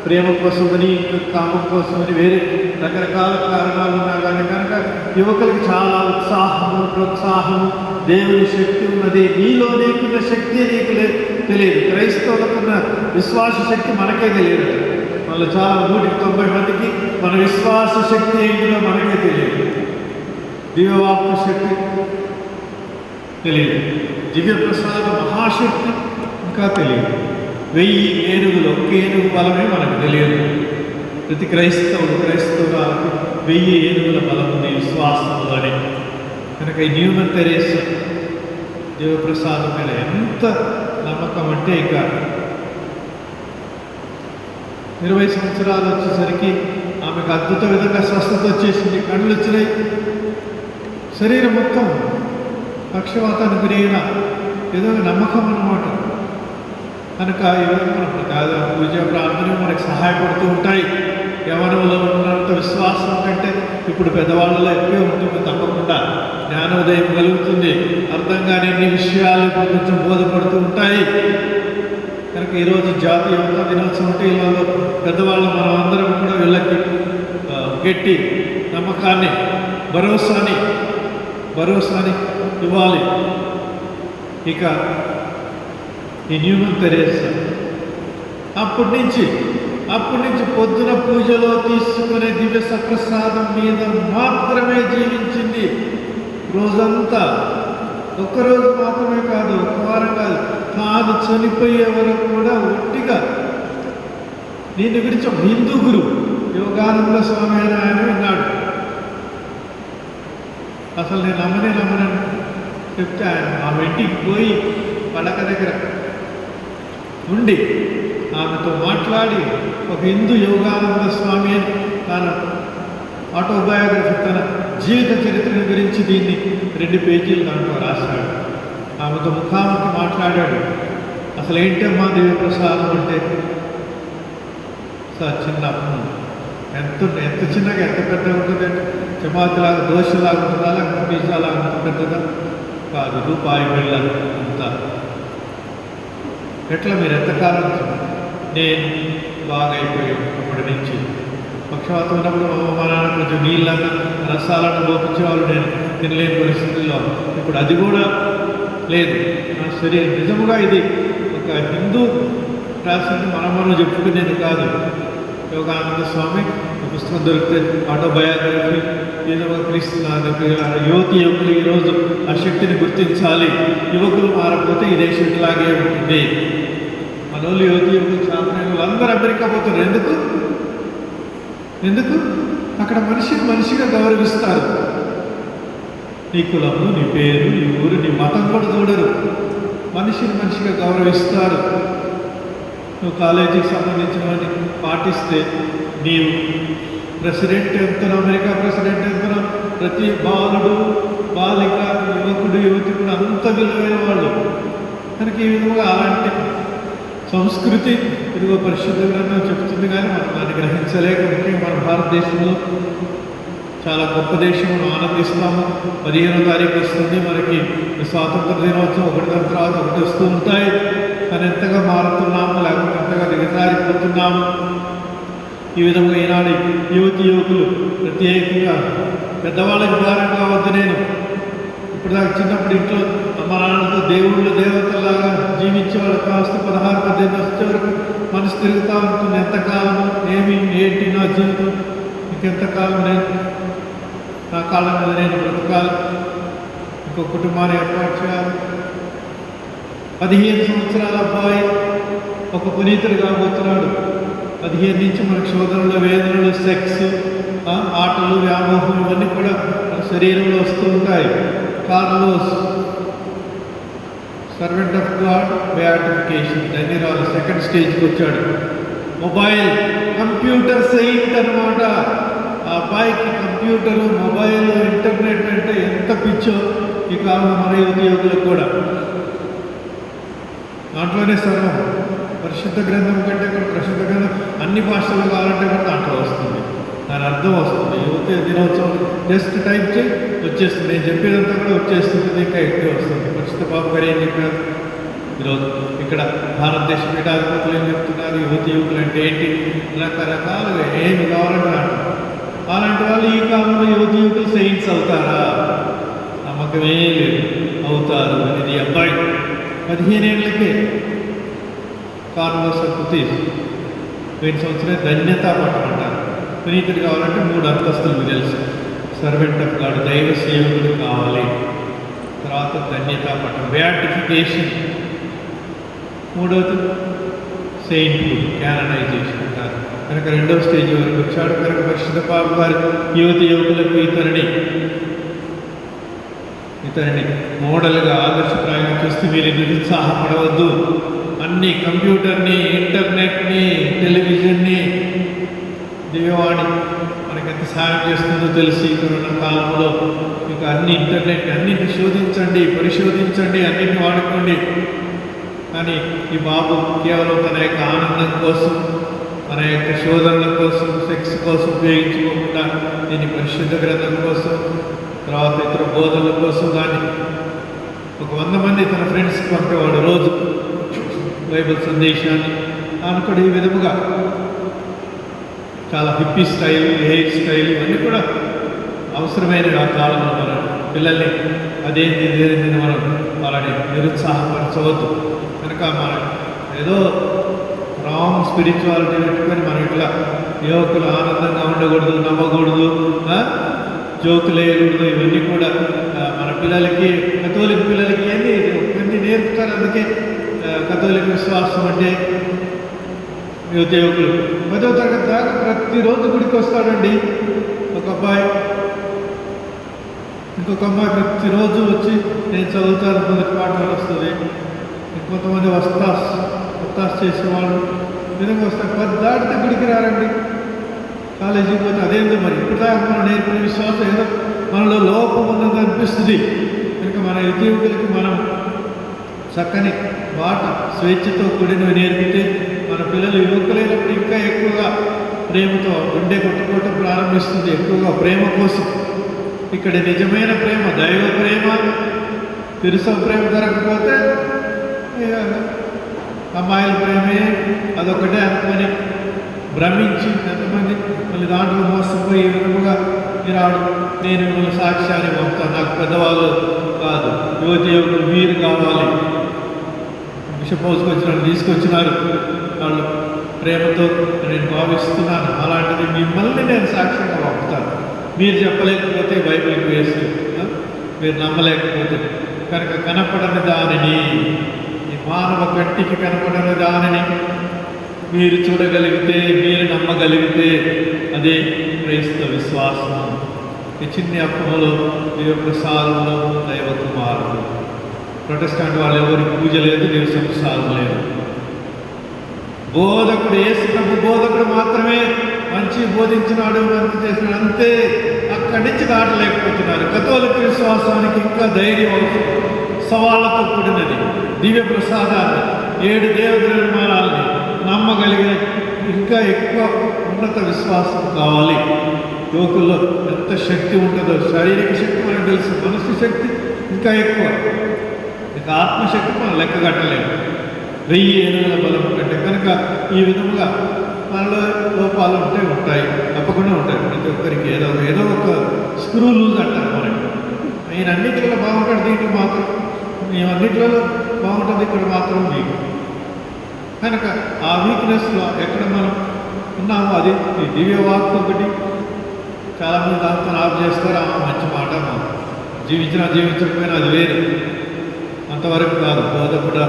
ప్రేమ కోసమని, కామం కోసమని, వేరే రకరకాల కారణాలు ఉన్నా కానీ కనుక యువకులకి చాలా ఉత్సాహము, ప్రోత్సాహము, దేవుని శక్తి ఉన్నది. నీలో నీకున్న శక్తి నీకు తెలియదు. క్రైస్తవులకున్న విశ్వాస శక్తి మనకే తెలియదు. వాళ్ళు చాలా 190 మందికి మన విశ్వాస శక్తి ఏంటిదో మనకే తెలియదు. దివ్యవాక్య శక్తి తెలియదు. దివ్య ప్రసాద మహాశక్తి ఇంకా తెలియదు. 1000 ఏనుగులు, ఒక్క ఏనుగు బలమే మనకు తెలియదు. ప్రతి క్రైస్తవురాలకు 1000 ఏనుగుల బలం ఉంది విశ్వాసంలో అని. కనుక ఈ న్యూమన్ తెరేసా దేవప్రసాదం మీద ఎంత నమ్మకం అంటే ఇక 20 సంవత్సరాలు వచ్చేసరికి ఆమెకు అద్భుత విధంగా స్వస్థత వచ్చేసింది. కళ్ళు వచ్చినాయి, శరీరం మొత్తం పక్షవాతానికి గురైన ఏదో నమ్మకం అన్నమాట. కనుక ఇవన్నీ మనకు దాదాపు పూజ ప్రార్థన మనకు సహాయపడుతూ ఉంటాయి. యవనంలో ఉన్నంత విశ్వాసం కంటే ఇప్పుడు పెద్దవాళ్ళలో ఎక్కువే ఉంటుంది. తప్పకుండా జ్ఞానోదయం కలుగుతుంది. అర్థం కాని ఎన్ని విషయాలు ఇప్పుడు కొంచెం బోధపడుతూ ఉంటాయి. కనుక ఈరోజు జాతీయ యువత దినోత్సవం అంటే ఇళ్ళలో పెద్దవాళ్ళు మనం అందరం కూడా వీళ్ళకి గట్టి నమ్మకాన్ని, భరోసాని ఇవ్వాలి. ఇక ఈ న్యూమన్ తెరేసా అప్పటి నుంచి పొద్దున పూజలో తీసుకునే దివ్య సప్రసాదం మీద మాత్రమే జీవించింది. రోజంతా, ఒక్కరోజు మాత్రమే కాదు, ఒక వారం కాదు, తాను చనిపోయే వరకు కూడా ఒట్టిగా. దీని గురించి ఒక హిందూ గురువు యోగానంద స్వామి అని ఆయన విన్నాడు. అసలు నేను నమ్మనని చెప్తే ఆయన ఆ ఇంటికి పోయి పడక దగ్గర ఉండి ఆమెతో మాట్లాడి ఒక హిందూ యోగానంద స్వామి అని తన ఆటోబయోగ్రఫీ, తన జీవిత చరిత్రను గురించి దీన్ని 2 పేజీలు దాంట్లో రాశాడు. ఆమెతో ముఖాముఖి మాట్లాడాడు. అసలు ఏంటమ్మా దివ్య ప్రసాదం అంటే? సార్ చిన్నప్పుడు ఎంత చిన్నగా ఎంత పెద్దగా ఉంటుందంటే చపాతీలాగా, దోశలాగా ఉంటుందా, లేకపోతే పిజ్జాలాగా అంత పెద్దగా కాదు, రూపాయి బిళ్ళ అంతా. ఎట్లా మీరు ఎంతకాలం? నేను బాగా అయిపోయాను అప్పటి నుంచి. పక్షవాతం ఉన్నప్పుడు మా నాన్న కొంచెం నీళ్ళన్న రసాలను లోపించేవాళ్ళు, నేను తినలేని పరిస్థితుల్లో. ఇప్పుడు అది కూడా లేదు నా శరీరం. నిజముగా ఇది ఒక హిందూ రాసింది, మనం చెప్పుకునేది కాదు. యోగానంద స్వామి పుస్తకం దొరికితే ఆటోబయోగ్రఫీ, ఏదో యువతి యువకులు ఈరోజు ఆ శక్తిని గుర్తించాలి. యువకులు మారకపోతే ఈ దేశం ఇలాగే ఉంటుంది. మనోళ్ళు యువతి యువకులు చాపనేలు అందరూ అమెరికా పోతున్నారు. ఎందుకు? అక్కడ మనిషిగా గౌరవిస్తారు. నీ కులము, నీ పేరు, నీ ఊరు, నీ మతం కూడా చూడరు. మనిషిగా గౌరవిస్తారు. నువ్వు కాలేజీకి సంబంధించినవన్నీ పాటిస్తే నీవు ప్రెసిడెంట్ ఎంతనో, అమెరికా ప్రెసిడెంట్ ఎంతనో, ప్రతి బాలుడు, బాలిక, యువకుడు, యువతి కూడా అంత విలువైన వాళ్ళు. కనుక ఈ విధంగా అలాంటి సంస్కృతి ఇదిగో పరిశుద్ధ గ్రంథం చెప్తుంది. కానీ మనం దాన్ని గ్రహించలేక, ముఖ్యంగా మన భారతదేశంలో చాలా గొప్ప దేశం, మనం ఆనందిస్తాము. 15వ తారీఖు వస్తుంది మనకి స్వాతంత్ర దినోత్సవం, ఒకటి దాని తర్వాత ఒకటి వస్తూ ఉంటాయి. కానీ ఎంతగా మారుతున్నాము, లేకపోతే ఎంతగా దిగజారిపోతున్నాము. ఈ విధంగా ఈనాడు యువతి యువకులు ప్రత్యేకంగా పెద్దవాళ్ళకి భారం కావద్దు. నేను ఇప్పుడు దాకా చిన్నప్పుడు ఇంట్లో అమ్మ నాన్నతో దేవుళ్ళు దేవతల్లాగా జీవించేవాళ్ళు. కాస్త 16-18 వచ్చే వరకు మనసు తిరుగుతూ ఉంటుంది. ఎంతకాలము, ఏంటి నా జీవితం, ఇంకెంతకాలం నేను నా కాళ్ళ మీద నేను బ్రతకాలి, ఇంకో కుటుంబాన్ని ఏర్పాటు చేయాలి. 15 సంవత్సరాల అబ్బాయి ఒక పునీతుడు కాబోతున్నాడు. 15 నుంచి మనకు శోధనలు, వేదనలు, సెక్స్, ఆటలు, వ్యామోహం ఇవన్నీ కూడా మన శరీరంలో వస్తూ ఉంటాయి. Carlos, servant of God, beatification, ధన్యరాలు 2nd స్టేజ్కి వచ్చాడు. మొబైల్, కంప్యూటర్ సెయింట్ అనమాట. ఆ అబ్బాయికి కంప్యూటరు, మొబైల్, ఇంటర్నెట్ అంటే ఎంత పిచ్చో ఈ కాలంలో మన యువకులకు కూడా. దాంట్లోనే సర్వం. పరిశుద్ధ గ్రంథం కంటే కూడా ప్రసిద్ధ గ్రంథం అన్ని భాషలు కావాలంటే కూడా దాంట్లో వస్తుంది. దాని అర్థం వస్తుంది. యువత దినోత్సవం జస్ట్ టైప్ చేయి వచ్చేస్తుంది. నేను చెప్పేదంతా కూడా వచ్చేస్తుంది, ఇంకా ఎక్కువ వస్తుంది. పరిశుద్ధ బాబు గారు ఏం చెప్పారు ఈరోజు ఇక్కడ భారతదేశ పీఠాధిపతులు ఏం చెప్తున్నారు, యువకులు అంటే ఏంటి, రకరకాలుగా ఏమి కావాలంటే అలాంటి వాళ్ళు ఈ కాలంలో యువకులు సెయింట్స్ అవుతారా? నమ్మకమే లేదు. అవుతారు అనేది అబ్బాయి 15 ఏళ్ళకే కార్లో సత్తుతి 20 సంవత్సరాలు ధన్యతా పట్టం అంటారు. పునీతుడు కావాలంటే 3 అంతస్తులు మీకు తెలుసు. సర్వెంట్ ఆఫ్ గాడ్, దైవ సేవకుడు కావాలి. తర్వాత ధన్యతా పట్టం, బేటిఫికేషన్. మూడవది సెయింట్హుడ్, క్యాననైజేషన్ అంటారు. కనుక 2వ స్టేజ్ వరకు వచ్చాడు. కనుక పరిశుద్ధ బాబు గారు యువకులకు ఇతరుని మోడల్గా ఆదర్శప్రాయంగా చూస్తే మీరు నిరుత్సాహపడవద్దు. అన్ని కంప్యూటర్ని, ఇంటర్నెట్ని, టెలివిజన్ని, దివ్యవాణి మనకి ఎంత సాయం చేస్తుందో తెలిసి కరోనా కాలంలో మీకు అన్ని ఇంటర్నెట్ అన్నింటిని శోధించండి, పరిశోధించండి, అన్నింటిని వాడుకోండి. కానీ ఈ బాబు కేవలం తన యొక్క ఆనందం కోసం, తన యొక్క శోధనల కోసం, సెక్స్ కోసం ఉపయోగించుకోకుండా దీన్ని పరిశుద్ధ గ్రంథం కోసం, తర్వాత ఇతర బోధనల కోసం దాన్ని ఒక 100 మంది తన ఫ్రెండ్స్కి పంపేవాడు రోజు బైబిల్ సందేశాన్ని. అనుకోడు ఈ విధముగా చాలా హిప్పీ స్టైల్, హెయిర్ స్టైల్ ఇవన్నీ కూడా అవసరమైనవి ఆ కాలంలో. మనం పిల్లల్ని అదేంటి ఇదేంటి మనం వాళ్ళని నిరుత్సాహపరచవద్దు. కనుక మనం ఏదో రాంగ్ స్పిరిచువాలిటీ పెట్టుకొని మనం ఇట్లా యువకులు ఆనందంగా ఉండకూడదు, నవ్వకూడదు, జోకులు వేయకూడదు. ఇవన్నీ కూడా మన పిల్లలకి, కథోలిక పిల్లలకి ఇవన్నీ నేర్పుతారు. అందుకే కథోలిక విశ్వాసం అంటే యువకులు 10వ తరగతి దాకా ప్రతిరోజు గుడికి వస్తాడండి ఒక అబ్బాయి. ఇంకొక అమ్మాయి ప్రతిరోజు వచ్చి నేను చదువుతాను, మొదటి పాఠాలు వస్తుంది. ఇంకొంతమంది వస్తాస్ చేసేవాళ్ళు విధంగా వస్తారు. 10 దాటితే గుడికి రారండి. కాలేజీకి పోతే అదేందో మరి ఇప్పుడు దాకా మనం నేర్పిన విశ్వాసం ఏదో మనలో లోపం ఉన్నది అనిపిస్తుంది. కనుక మన యువకులకి మనం చక్కని బాట, స్వేచ్ఛతో కూడినవి నేర్పితే మన పిల్లలు యువకులైనప్పుడు ఇంకా ఎక్కువగా ప్రేమతో గుండె కొట్టుకోవటం ప్రారంభిస్తుంది. ఎక్కువగా ప్రేమ కోసం. ఇక్కడ నిజమైన ప్రేమ, దైవ ప్రేమ, తిరుసవ ప్రేమ దొరకకపోతే అమ్మాయిల ప్రేమే అదొకటే అనుకొని భ్రమించి ఎంతమంది మళ్ళీ దాంట్లో మోసపోయి విధముగా రాడు. నేను మిమ్మల్ని సాక్ష్యాన్ని పంపుతాను, నాకు పెద్దవాళ్ళు కాదు, యువకులు మీరు కావాలి. బిషప్ హౌస్కి వచ్చినారు, తీసుకొచ్చినారు. వాళ్ళు ప్రేమతో నేను భావిస్తున్నాను. అలాంటిది మిమ్మల్ని నేను సాక్ష్యంగా పంపుతాను. మీరు చెప్పలేకపోతే బైబిల్కి వేస్ట్, మీరు నమ్మలేకపోతే. కనుక కనపడని దానిని, ఈ మానవ కంటికి కనపడని దానిని మీరు చూడగలిగితే, మీరు నమ్మగలిగితే అదే క్రైస్తవ విశ్వాసం. ఈ చిన్ని అప్పంలో, దివ్యప్రసాదంలో దైవ కుమారుడు. ప్రొటెస్టాంట్ వాళ్ళు ఎవరికి పూజ లేదు, దివ్య ప్రసాదం లేదు. బోధకుడు, యేసు ప్రభు బోధకుడు మాత్రమే మంచి బోధించినాడు, మంచి చేసినాడు, అంతే. అక్కడి నుంచి దాటలేకపోతున్నారు. కథోలిక విశ్వాసానికి ఇంకా ధైర్యం అవసరం. సవాళ్ళతో కూడినది. దివ్య ప్రసాదాన్ని, 7 దేవద్రవ్యాలని నమ్మగలిగిన ఇంకా ఎక్కువ ఉన్నత విశ్వాసం కావాలి. యువకుల్లో ఎంత శక్తి ఉంటుందో, శారీరక శక్తి మనకు తెలుసు, మనసు శక్తి ఇంకా ఎక్కువ. ఇంకా ఆత్మశక్తి మనం లెక్క కట్టలేము. 1000 ఏనుగుల బలం కంటే. కనుక ఈ విధముగా మనలో లోపాలు ఉంటాయి, తప్పకుండా ఉంటాయి. ప్రతి ఒక్కరికి ఏదో ఒక స్క్రూ లూజ్ అంటారు. మనకి ఆయన అన్నింటిలో బాగుంటాడు, దీనికి మాత్రం మేము అన్నింటిలో బాగుంటుంది, ఇక్కడ మాత్రం వీక్. కనుక ఆ వీక్నెస్లో ఎక్కడ మనం ఉన్నామో అది ఈ దివ్యవాక్కు ఒకటి. చాలామంది దాంతో ఆఫ్ చేస్తారు. మంచి మాట, జీవించకపోయినా అది వేరు, అంతవరకు కాదు. బోధకుడు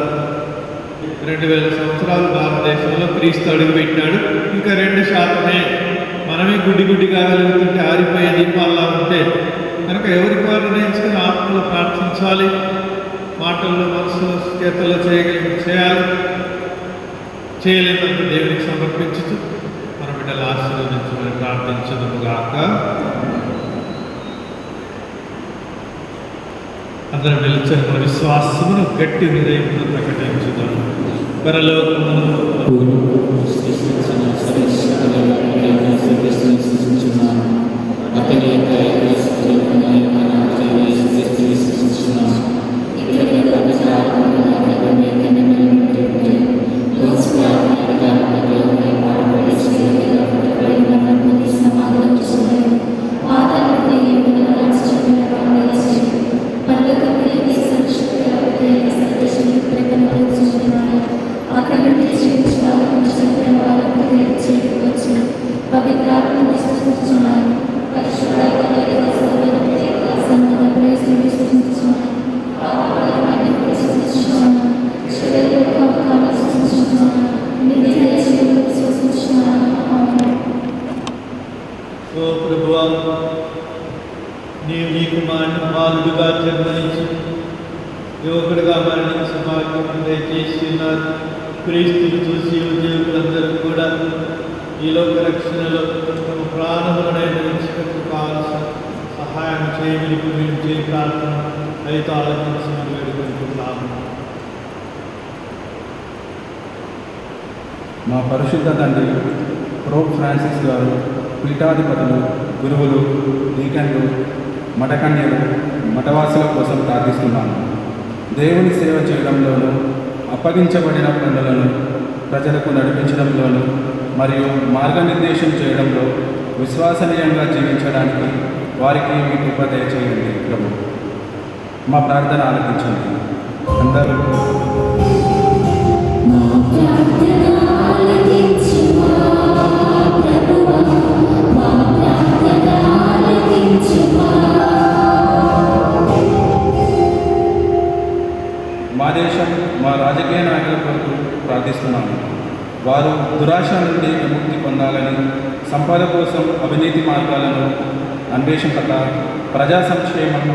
2000 సంవత్సరాలు భారతదేశంలో క్రీస్తు అడుగుపెట్టినాడు. ఇంకా 2% మనమే గుడ్డిగా వెలుగుతుంటే ఆరిపోయే దీపాల్లా ఉంటే. కనుక ఎవరికి వారు నేర్చుకుని ఆత్మలో ప్రార్థించాలి, మాటల్లో, మనసులో, చేతల్లో చేయాలి. చేయలేదంటే దేవునికి సమర్పించుతూ మన బిడ్డలు ఆశీర్వదించమని ప్రార్థించదుగాక. అందరం నిలిచిన మన విశ్వాసమును గట్టి హృదయమును ప్రకటించుదాం. పరలోకమును సృష్టించిన నీవు నీ కుమారుని బాలుడుగా జన్మనించి యువకుడిగా మరణించి భాగ్యం దయచేసి ఉన్నారు. క్రీస్తుని చూసి ఉద్యోగులందరూ కూడా ఈ లోక రక్షణలో తమ ప్రాణములనైన రక్షణకు కావాల్సిన సహాయం చేయమని మేము చేయ ప్రార్థన అయితే ఆలోచించి మనం వేడుకుంటున్నాము. మా పరిశుద్ధ తండ్రి పోప్ ఫ్రాన్సిస్ గారు, పీఠాధిపతులు, గురువులు, డీకన్లు, మఠకన్యలు, మఠవాసుల కోసం ప్రార్థిస్తున్నాను. దేవుని సేవ చేయడంలోనూ, అప్పగించబడిన పనులను ప్రజలకు నడిపించడంలోనూ మరియు మార్గనిర్దేశం చేయడంలో విశ్వసనీయంగా జీవించడానికి వారికి మీ కృప దయచేయండి ప్రభు. మా ప్రార్థన ఆలకించండి. అందరూ మా దేశం, మా రాజకీయ నాయకుల కొరకు ప్రార్థిస్తున్నాము. వారు దురాశ నుండి విముక్తి పొందాలని, సంపద కోసం అవినీతి మార్గాలను అన్వేషింపక ప్రజా సంక్షేమం,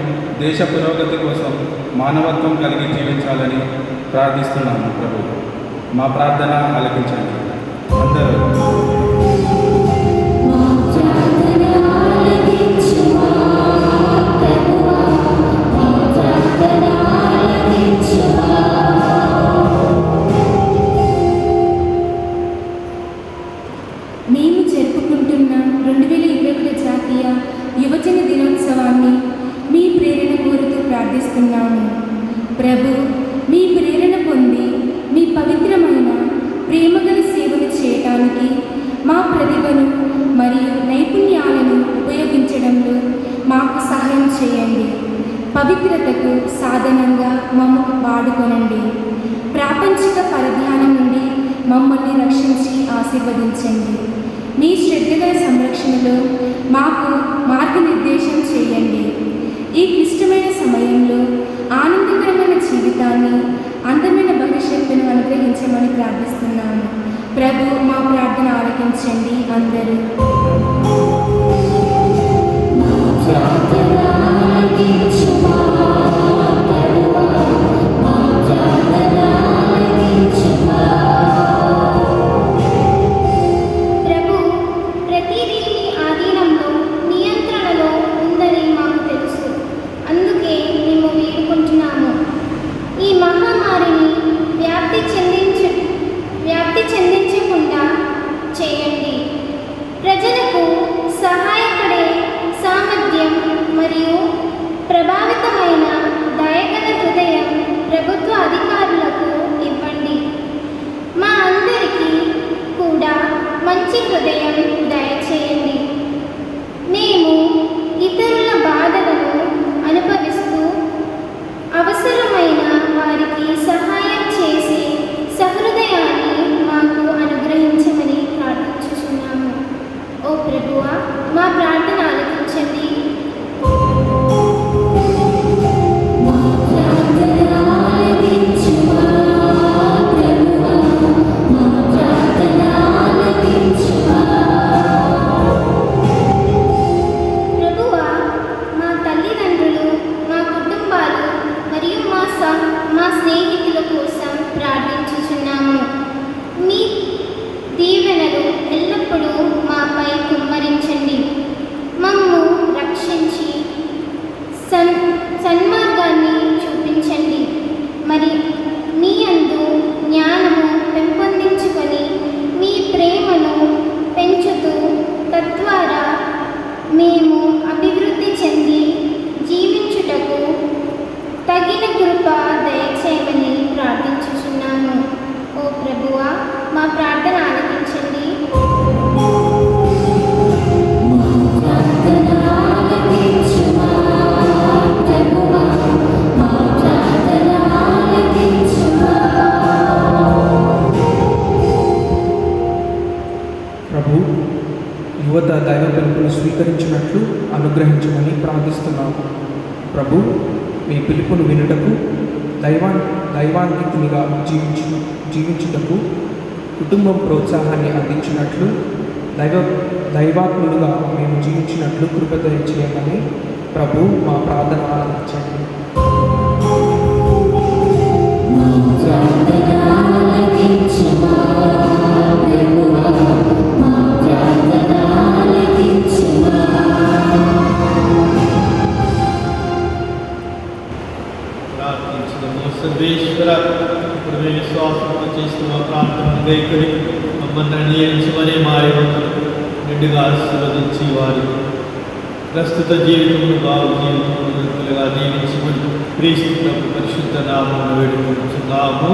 దేశ పురోగతి కోసం మానవత్వం కలిగి జీవించాలని ప్రార్థిస్తున్నాము ప్రభు. మా ప్రార్థన ఆలకించండి. అందరూ మేము జరుపుకుంటున్న 2021 జాతీయ యువజన దినోత్సవాన్ని మీ ప్రేరణ కోరుతూ ప్రార్థిస్తున్నాము. ప్రభు, మీ ప్రేరణ పొంది మీ పవిత్రమైన ప్రేమగల సేవలు చేయటానికి మా ప్రతిభను మరియు నైపుణ్యాలను ఉపయోగించడంలో మాకు సహాయం చేయండి. పవిత్రతకు సాధనంగా మమ్మల్ని వాడుకొనండి. ప్రాపంచిక పరధ్యానం నుండి మమ్మల్ని రక్షించి ఆశీర్వదించండి. మీ శ్రద్ధగల సంరక్షణలో మాకు మార్గనిర్దేశం చేయండి. ఈ క్లిష్టమైన సమయంలో ఆనందకరమైన జీవితాన్ని, అందమైన భవిష్యత్తును అనుగ్రహించమని ప్రార్థిస్తున్నాము. ప్రభు, మా ప్రార్థన ఆలకించండి. అందరూ ప్రజలకు సహాయపడే సామర్థ్యం మరియు ప్రభావితమైన దయగల హృదయం ప్రభుత్వ అధికారులకు ఇవ్వండి. మా అందరికీ కూడా మంచి హృదయం దయచేయండి. మేము ఇతరుల బాధలను అనుభవిస్తూ అవసరమైన వారికి సహాయం చేసి సహృదయాన్ని మాకు అనుగ్రహించమని ప్రార్థించుచున్నాము. ఓ ప్రభువా, మా ప్రార్థన ఆలకించండి. ప్రభువా, మా తల్లిదండ్రులు, మా కుటుంబాలు మరియు మా స్నేహితుల కోసం ప్రార్థించుచున్నాము. మీ దీవెనలు ఎల్లప్పుడూ మాపై కుమ్మరించండి. మమ్ము రక్షించి సన్మార్గాన్ని చూపించండి. మరి మీ యందు జ్ఞానము పెంపొందించుకొని మీ ప్రేమను పెంచుతూ తద్వారా మేము అభివృద్ధి చెంది జీవించుటకు తగిన కృప దయచేయమని ప్రార్థించుచున్నాము. ఓ ప్రభువా, మా ప్రార్థన ఆలకించండి. ప్రభు, యువత దైవ పిలుపును స్వీకరించినట్లు అనుగ్రహించమని ప్రార్థిస్తున్నాము. ప్రభు, మీ పిలుపును వినుటకు దైవాంకితునిగా జీవించుటకు కుటుంబం ప్రోత్సాహాన్ని అందించినట్లు దైవాత్ములుగా మేము జీవించినట్లు కృప దయచేయమని ప్రభు మా ప్రార్థన ఆలకించండి. ప్రార్థించదము. సర్వేశ్వర, ఇప్పుడు మేము విశ్వాసంతో చేస్తున్న ప్రార్థన దయకొని మమ్మల్ని అంగీకరించమని మా యువకులు నిండుగా ఆశీర్వదించి వారి ప్రస్తుత జీవితంలో బాగు జీవితంగా దీవించమని క్రీస్తు ప్రభు పరిశుద్ధ నామమున వేడుకుంటున్నాము.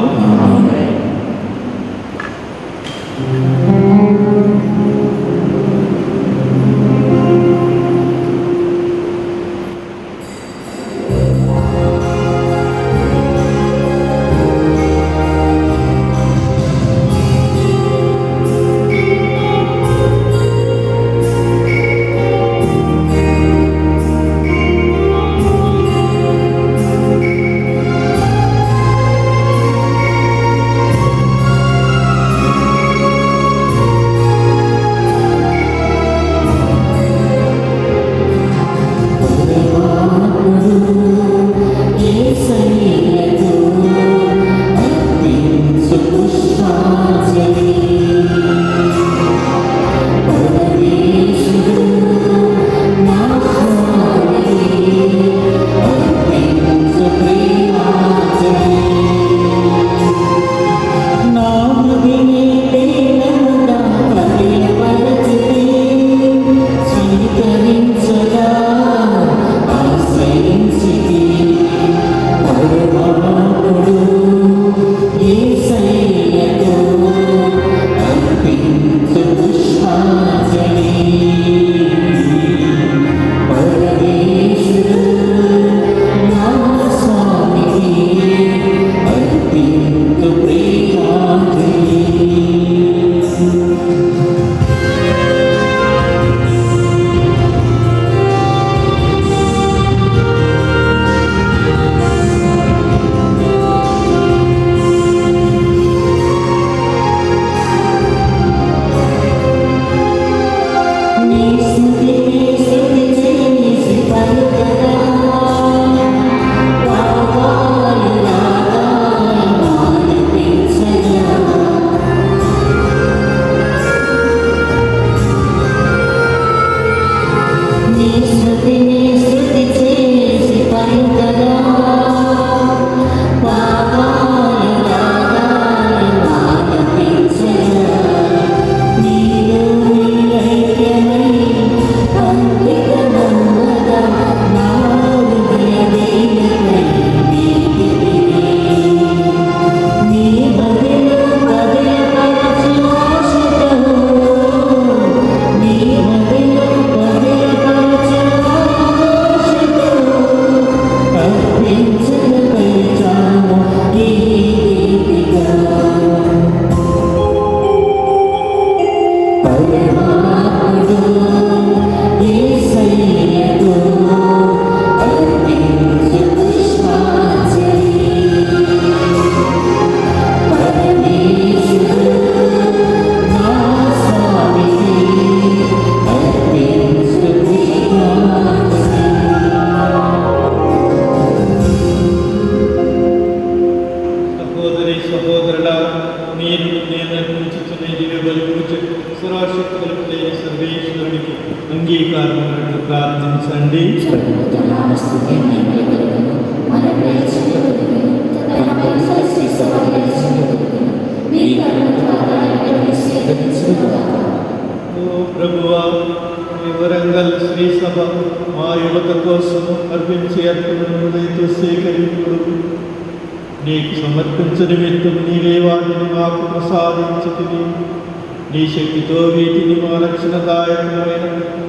నీ శక్తితో వీటిని మా రక్షణదాయకమైన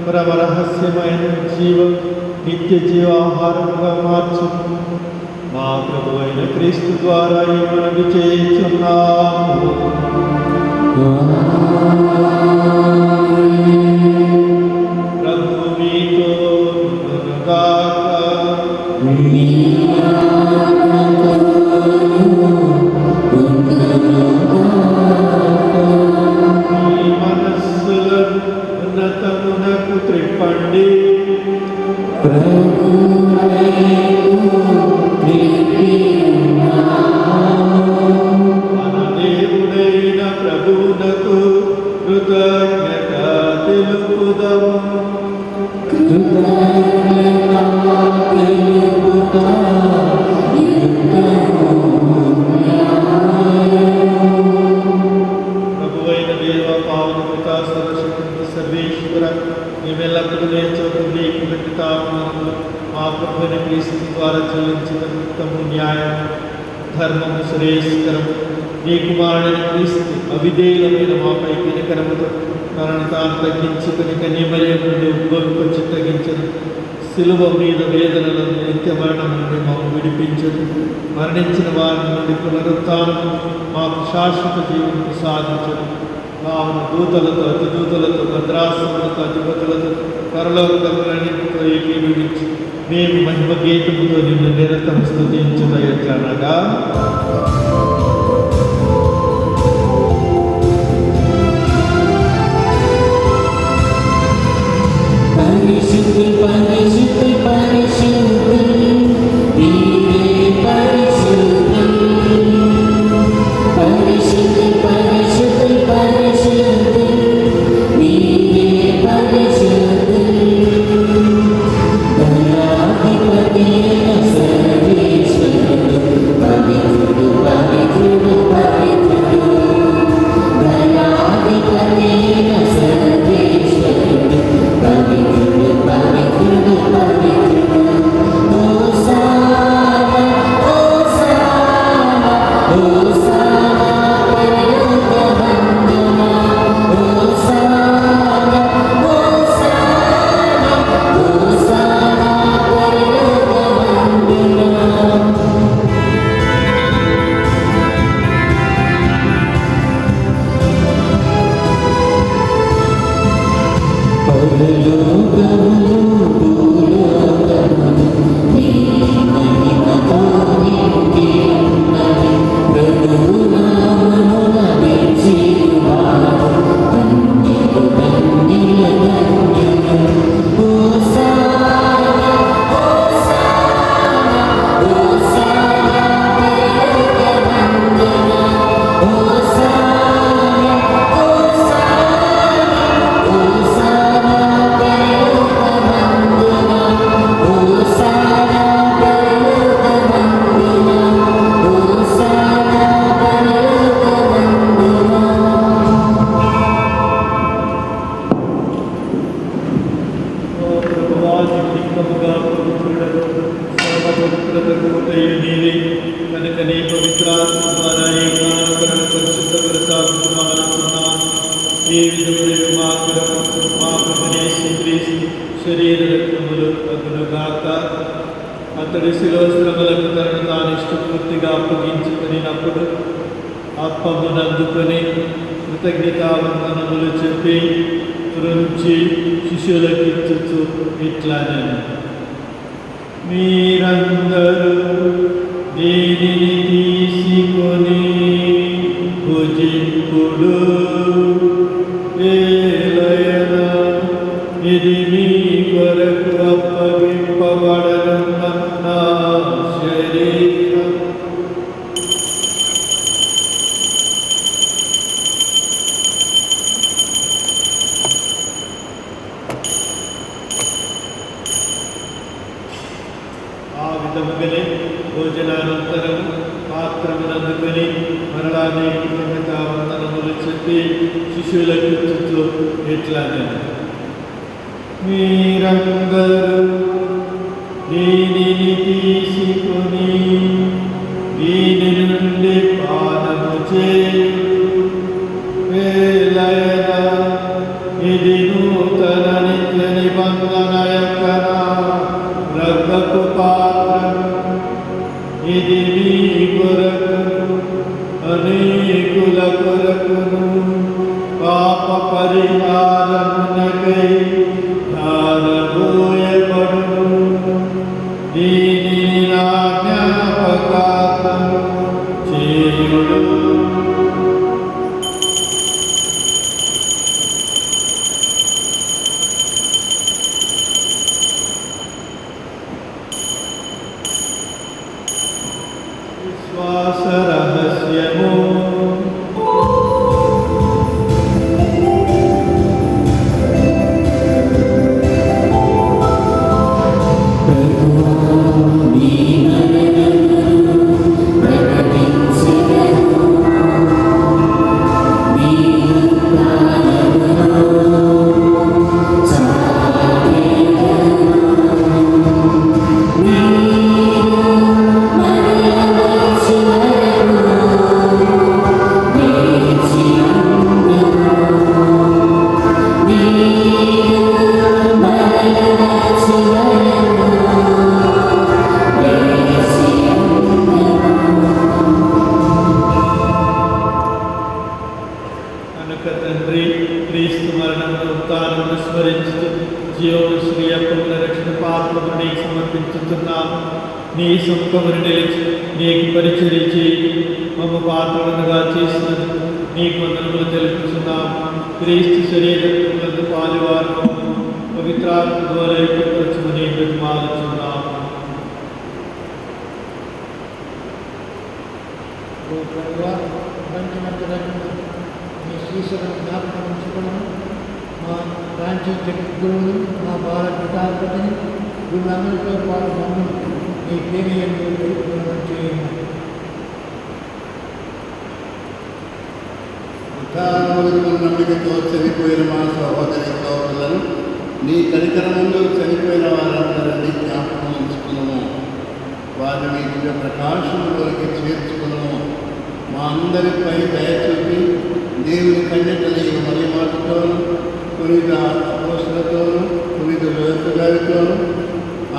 పరమరహస్యమైన నిత్య జీవాహారంగా మార్చు. మా ప్రభు అయిన క్రీస్తు ద్వారా ఈ మనవి చేయుచున్నాము. ప్రభు మీతో మనస్సులను కృతజ్ఞత తెలుపుదము. ప్రభువైన దేవ పావన పితా సర్వశక్తి సర్వేశ్వర మేమెల్లప్పుడూ నేర్చోకు నీకు వెతుకుతాము. మా ప్రభుని క్రీస్తు ద్వారా చెల్లించిన ఉత్తము న్యాయం ధర్మము శ్రేయస్కరము నీ కుమారుడైన క్రీస్తు అవిధేయులమైన మాపై కినకరముతో తనను తాను తగ్గించుకుని కన్యమర్యం నుండి ఉద్భవించి తగ్గించను. శిలువ మీద వేదనలను నిత్య మరణం నుండి మాకు విడిపించదు. మరణించిన వారి నుండి పునరుత్థానం మాకు శాశ్వత జీవనం సాధించదు. కావున దూతలతో అతిదూతలతో భద్రాసములతో అధిపతులతో పరలోకములన్నిటితో ఏకీభవించి మేము మహిమ గీతముతో నిన్ను నిరతం స్తుతించుట ఎట్లనగా పరిశుద్ధి పరిశుద్ధి పరిశుద్ధి నీవే పరిశుద్ధి పరిశుద్ధి పరిశుద్ధి పరిశుద్ధి నీవే పరిశుద్ధి దయాధిపతి సర్వేశ్వరుడు పవిత్రుడు పవిత్రుడు పవిత్రుడు దయాధిపతి సర్వేశ్వరుడు పవిత్రుడు పవిత్రుడు పవిత్రుడు హోసానా హోసానా హోసానా పరలోక వందనా హోసానా హోసానా హోసానా పరలోక వందనా. పరలోకములు భూలోకములు నీ మహిమతో నిండి ఉన్నవి. ప్రభువు నామమున వేచియువారు ధన్యులు ధన్యులు ధన్యులు. హోసానా హోసానా హోసానా పరలోక వందనా హోసానా హోసానా హోసానా పరలోక వందనా హోసానా పరలోక వందనా హోసానా పరలోక వందనా. ఓ ప్రభువా దివ్యముగా పవిత్రుడను సర్వపవిత్రతకు ఊటయు నీవే కనుక నీ పవిత్రాత్మ ద్వారా ఏకాంతరణ పరిశుద్ధపరచాలనుకున్నాను. ఏ విధములు మా ప్రభుని యేసుక్రీస్తు శరీర రక్తములు అగునుగాక. అతడి శిలోశ్రమలకు తనను తాను ఇష్టపూర్తిగా అప్పగించుకునినప్పుడు అప్పమునందుకొని కృతజ్ఞతావందనములు చెప్పి త్రుంచి శిష్యులకు ఇచ్చుచు ఇట్లానే మీరందరూ దీనిని తీసుకొని భుజింపుడు. ఏలయనా ఇది మీ కొరకు అప్పగింపబడనున్న నా శరీరం. ఆ విధముగానే భోజనానంతరం పాత్రమునందుకొని మరలా నీ కృతజ్ఞతావందనములు చెప్పి శిష్యులకు ఇచ్చుచు ఇట్లానే మీరందరూ దీనిని తీసుకొని దీని నుండి పానము చేయుడు. ఏలయనా ఇది నూతన నిత్య నిబంధన యొక్క నా రక్తపు పాత్రం. ఇది మీ కొరకు అనేకుల కొరకును పాప పరిహారమునకై ధారబోయబడును. దీనిని నా జ్ఞాపకార్థం చేయుడు. స్మరించుతూ జీవము శ్రీ అప్పముల రక్షణ పాత్రను నీకు సమర్పించుతున్నాము. నీ సముఖమును నిలిచి నీకు పరిచర్య చేయి మమ్మ పాత్రలుగా చేసినందుకు నీకు వందనములు తెలుపుతున్నాము. క్రీస్తు శరీరములందు పాలువారు పవిత్రాత్మ ద్వారా ఏకపరచుమని బ్రతిమాలుచున్నాము. మీ శ్రీశ్వరం జ్ఞాపకం ఉంచుకున్నాము. మా ఫ్రాంచైజ్ జగద్గురువుని మా బాల పితాధిపతిని వీళ్ళందరితో పాటు మమ్మల్ని మీ ప్రేమయంలో తెలుపుకున్నామని చేయండి. నమ్మికతో చనిపోయిన మా సహోదరి సహోదరులను నీ కనికరములో చనిపోయిన వారందరినీ జ్ఞాపకం ఉంచుకున్నాము. వారిని మీ దివ్య ప్రకాశంలోకి చేర్చుకున్నాము. మా అందరిపై దయచూపి దేవుని కన్యకలి మరి మాటతోనూ పునీత అపోస్తలతోనూ పునీత యోధ గారితోనూ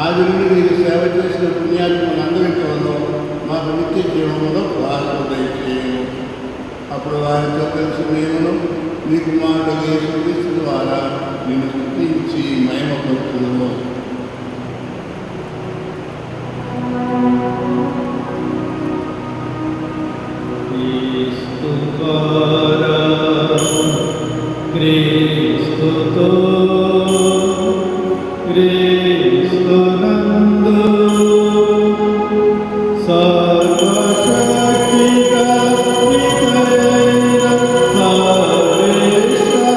ఆది నుండి నీకు సేవ చేసిన పుణ్యాత్మలందరితోనూ మాకు నిత్య జీవనంలో పాల్గొ దయచేయము. అప్పుడు వారితో కలిసి మేము నీ కుమారుడు యేసుక్రీస్తు ద్వారా నిన్ను స్తుతించి మహిమపరుచుదుము. క్రీస్తుతో క్రీస్తునందు సర్వశక్తిగా నిత్యైన సర్వేశ్వరా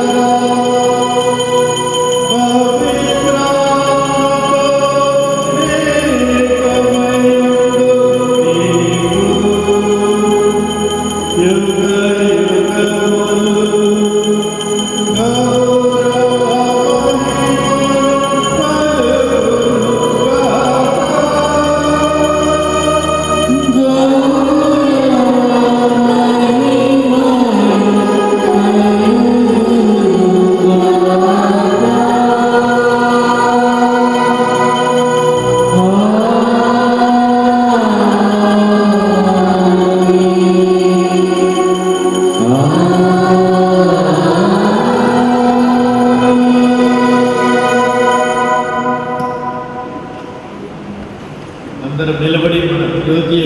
అందరం నిలబడి మన జ్యోతి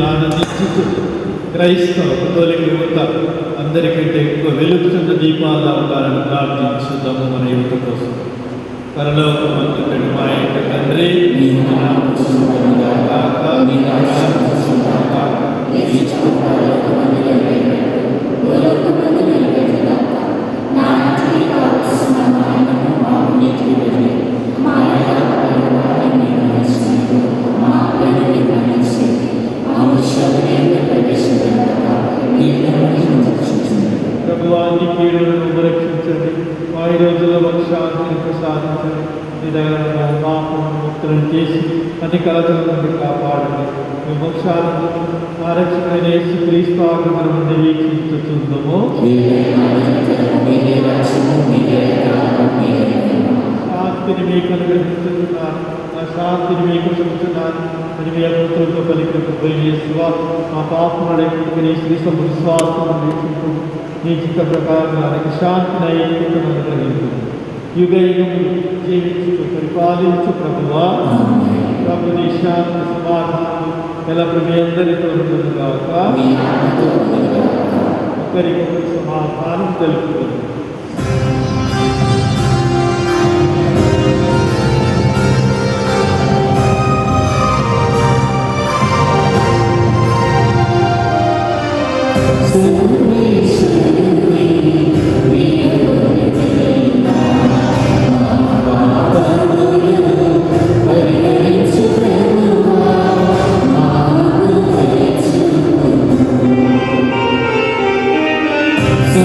ఆనందించుతూ క్రైస్తవ కథోలిక యువత అందరికంటే ఎక్కువ వెలుగుతున్న దీపాలుగా ఉండాలని ప్రార్థించుదాము. మన యువత కోసం పరలోకమందున మా యొక్క తండ్రి ప్రభువాన్ని కీడులను ఉపరక్షించండి. మా ఈ రోజుల్లో శాంతిని ప్రసాదించండి. నిదానంగా పాపను ముక్తులను చేసి అన్ని కలతల నుండి కాపాడండి. మీ మోక్షాలను ఆరక్షకుడైన యేసుక్రీస్తు ఆగమన నుండి వీక్షించుచుందము. శాంతిని మీకు అనుగ్రహించుతున్నాను, నా శాంతిని మీకు చూపుతున్నాను అని మీ అద్భుతంతో పలికినప్పుడు బయలుదేశివా మా పాపములకి శ్రీ విశ్వాసం వీక్షించు నీ చిత్త ప్రకారంగా నీకు శాంతిని ఐక్యతను అనుగ్రహించు. యుగ యుగములు జీవించు పరిపాలించు ప్రభువా. ప్రభు నీ శాంతి సమాధానం ఎల్లప్పుడు మీ అందరితో ఉండుగాక. ఒకరికొకరు సమాధానం తెలుపుతుంది.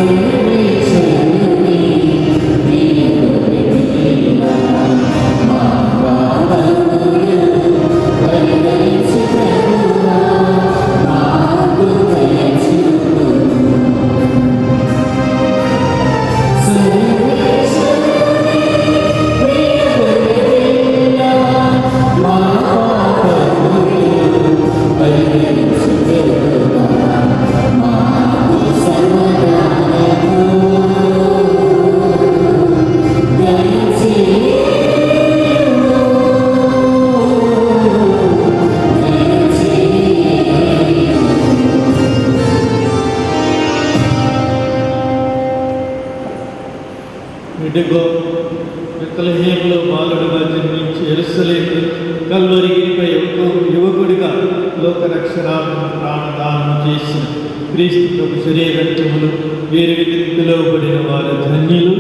So ఇదిగో బెత్లెహేములో బాలుడుగా జన్మించి యెరూషలేము కల్వరిగిరిపై యువకుడిగా లోక రక్షణార్థం ప్రాణదానం చేసిన క్రీస్తు ప్రభు శరీరములు వీరి పిలువబడిన వారు ధన్యులు.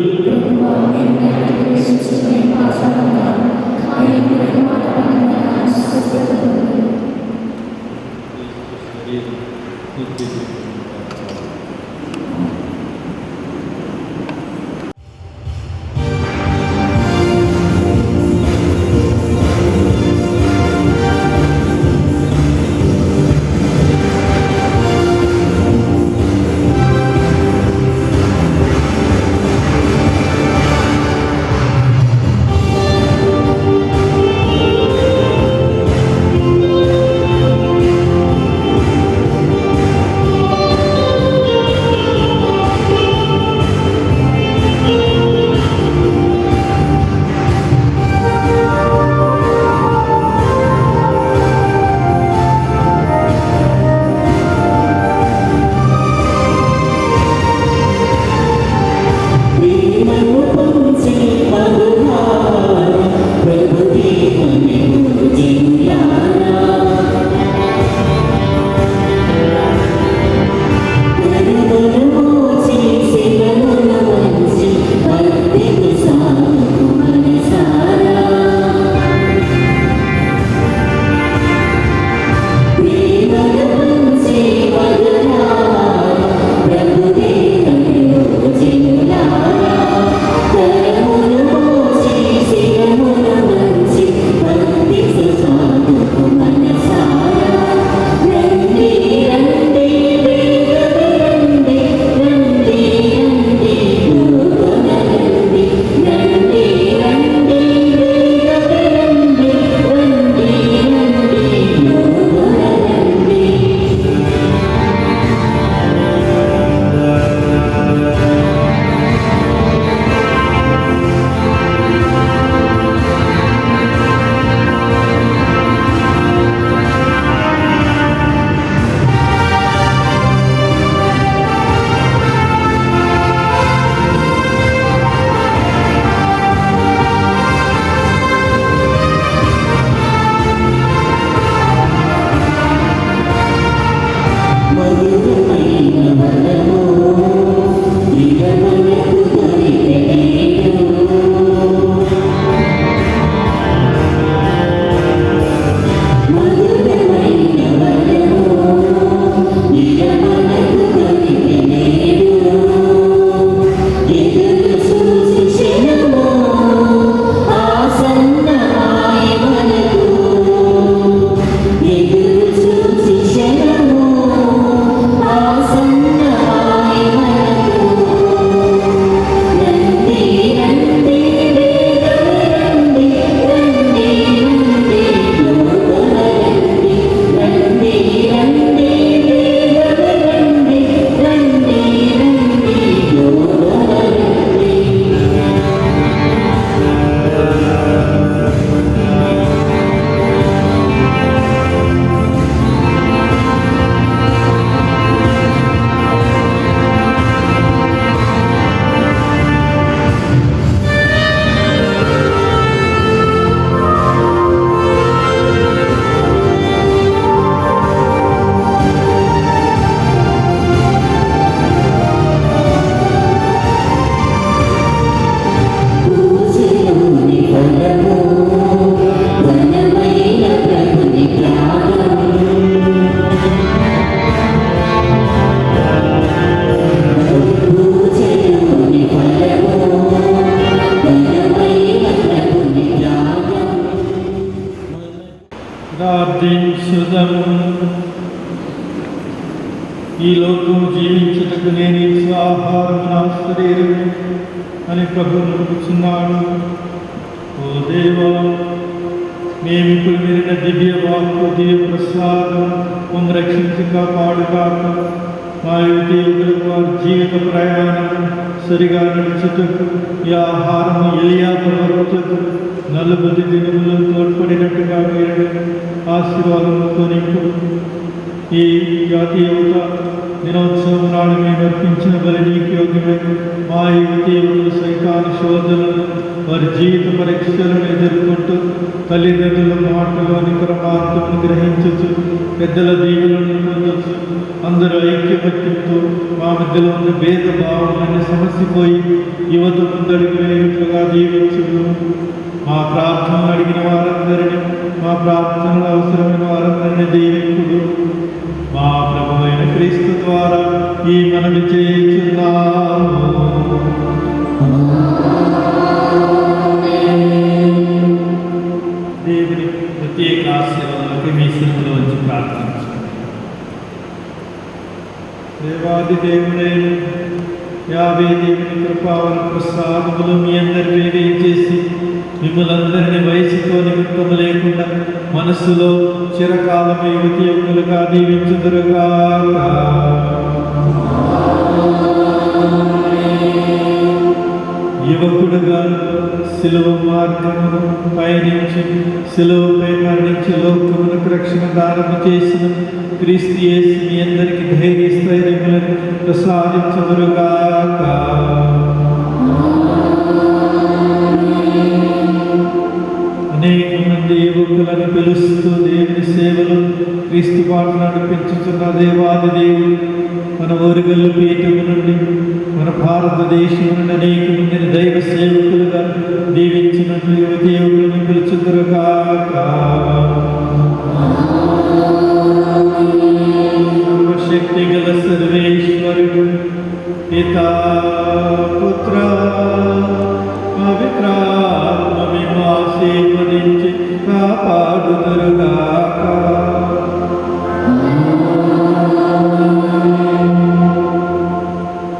ప్రార్థించుదము. ఈ లోకం జీవించుటకు నేను ఇచ్చు ఆహారం నా శరీరం అని ప్రభు నడుపుచున్నాడు. ఓ దేవా, మేమిప్పుడు విరిన దివ్య వాక్కు దివ్య ప్రసాదం మమ్మ రక్షించి కాపాడుగాక. మా యువకులకు వారి జీవిత ప్రయాణం సరిగా నడుచుటకు ఈ ఆహారము ఎలియా ప్రవక్తకు 40 దినములు తోడ్పడినట్టుగా మీరు ఆశీర్వాదంతో నింపు. ఈ జాతీయ యువత దినోత్సవం నాడు మేము అర్పించిన బలి నీకు యోగ్యమే. మా యువతి యువకులు సైతాను శోధనలను వారి జీవిత పరీక్షలను ఎదుర్కొంటూ తల్లిదండ్రుల మాటలోని పరమార్థమును గ్రహించచ్చు, పెద్దల దీవులను పొందొచ్చు. అందరూ ఐక్యమత్యంతో మా మధ్యలో ఉన్న భేద భావాలన్నీ సమసిపోయి యువత ముందడుగు వేయుట్లుగా దీవించును. మా ప్రార్థనలు అడిగిన వారందరినీ, మా ప్రార్థనలు అవసరమైన వారందరినీ దీవించుడు. మా ప్రభు అయిన క్రీస్తు ద్వారా ఈ మనవి చేయుచున్నాము. దేవుని ప్రత్యేక ఆశీర్వాదాలకి మీ శిలువలో వచ్చి ప్రార్థించండి. దేవాది దేవుడైన యాభై దేవుని కృపావర ప్రసాదములు మీ అందరి మీద చేసి మిమ్మల్ందరినీ వయసుతో నిమిత్తము లేకుండా మనస్సులో చిరకాలం యువతి యువకులుగా దీవించుదురుగా. యువకుడుగా సిలువ మార్గమును పయనించి సిలువపై మరణించి లోకమునకు రక్షణ దానము చేసిన క్రీస్తు యేసు మీ అందరికీ ధైర్యస్థైర్యములను ప్రసాదించుదురుగాక. అనేక మంది యువకులను పిలుస్తూ దేవుని సేవలు క్రీస్తు పాట నడిపించుతున్న దేవాది దేవుడు మన ఓరుగల్లు పీఠము నుండి మన భారతదేశం నుండి అనేక మందిని దైవ సేవకులుగా దీవించినట్లు యువతి యువకులను పిలుచుదురుగాక. సర్వశక్తి గల సర్వేశ్వరుడు పితా పుత్ర పవిత్రాత్మ ఆశీర్వదించి కాపాడుదురుగాక.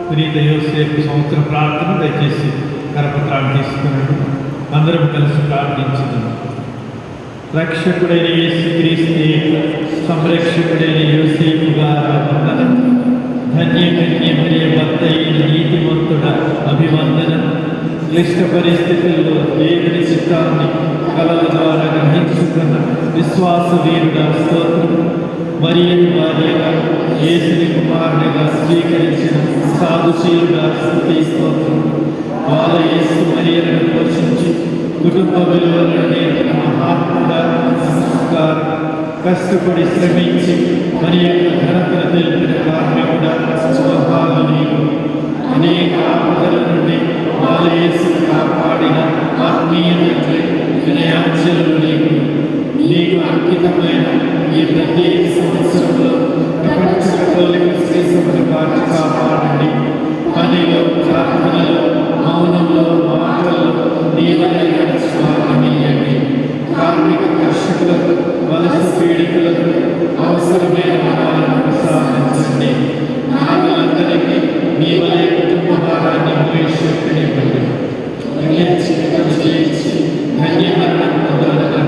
ప్రీత యోసేపు సంవత్సర ప్రార్థన దయచేసి కరపత్రాన్ని తీసుకున్నాడు. అందరం కలిసి ప్రార్థించుదాం. రక్షకుడైన యేసుక్రీస్తు సంరక్షకుడైన యోసేపు గారి వందనం. ధన్య మరియ భర్త అయిన నీతిమంతుడ అభివందనం. క్లిష్ట పరిస్థితుల్లో దేవుని చిత్తాన్ని కలల ద్వారా గ్రహించుకున్న విశ్వాస వీరుడ స్తోత్రం. మరియను భార్యగా యేసుని కుమారునిగా స్వీకరించిన సాధుశీలుగా స్తుతి స్తోత్రం. బాల యేసు మరియలను పోషించి కుటుంబ విలువలను నేర్పిన మహాత్ముడా సంస్కారం. కష్టపడి శ్రమించి మరి యొక్క ఘనతను తెలిపిన కార్మికుడా స్వభావ నీవు. అనేక ఆపదల నుండి బాల యేసును కాపాడిన ఆత్మీయ వినయాంశలు నీకు. నీకు అంకితమైన ఈ ప్రత్యేక సంవత్సరంలో ప్రపంచ కథోలిక శ్రీ సభను కాచి కాపాడండి. పనిలో, ప్రార్థనలో, మౌనంలో, మాటల్లో నీవైన స్వాగమీయండి. కార్మిక కర్షకులకు, వలస పీడితులకు అవసరమైన వరాలను ప్రసాదించండి. నాయకులందరికీ మీ వలె కుటుంబ భారాన్ని శక్తినివ్వండి. ధన్య మరణం పొందాలని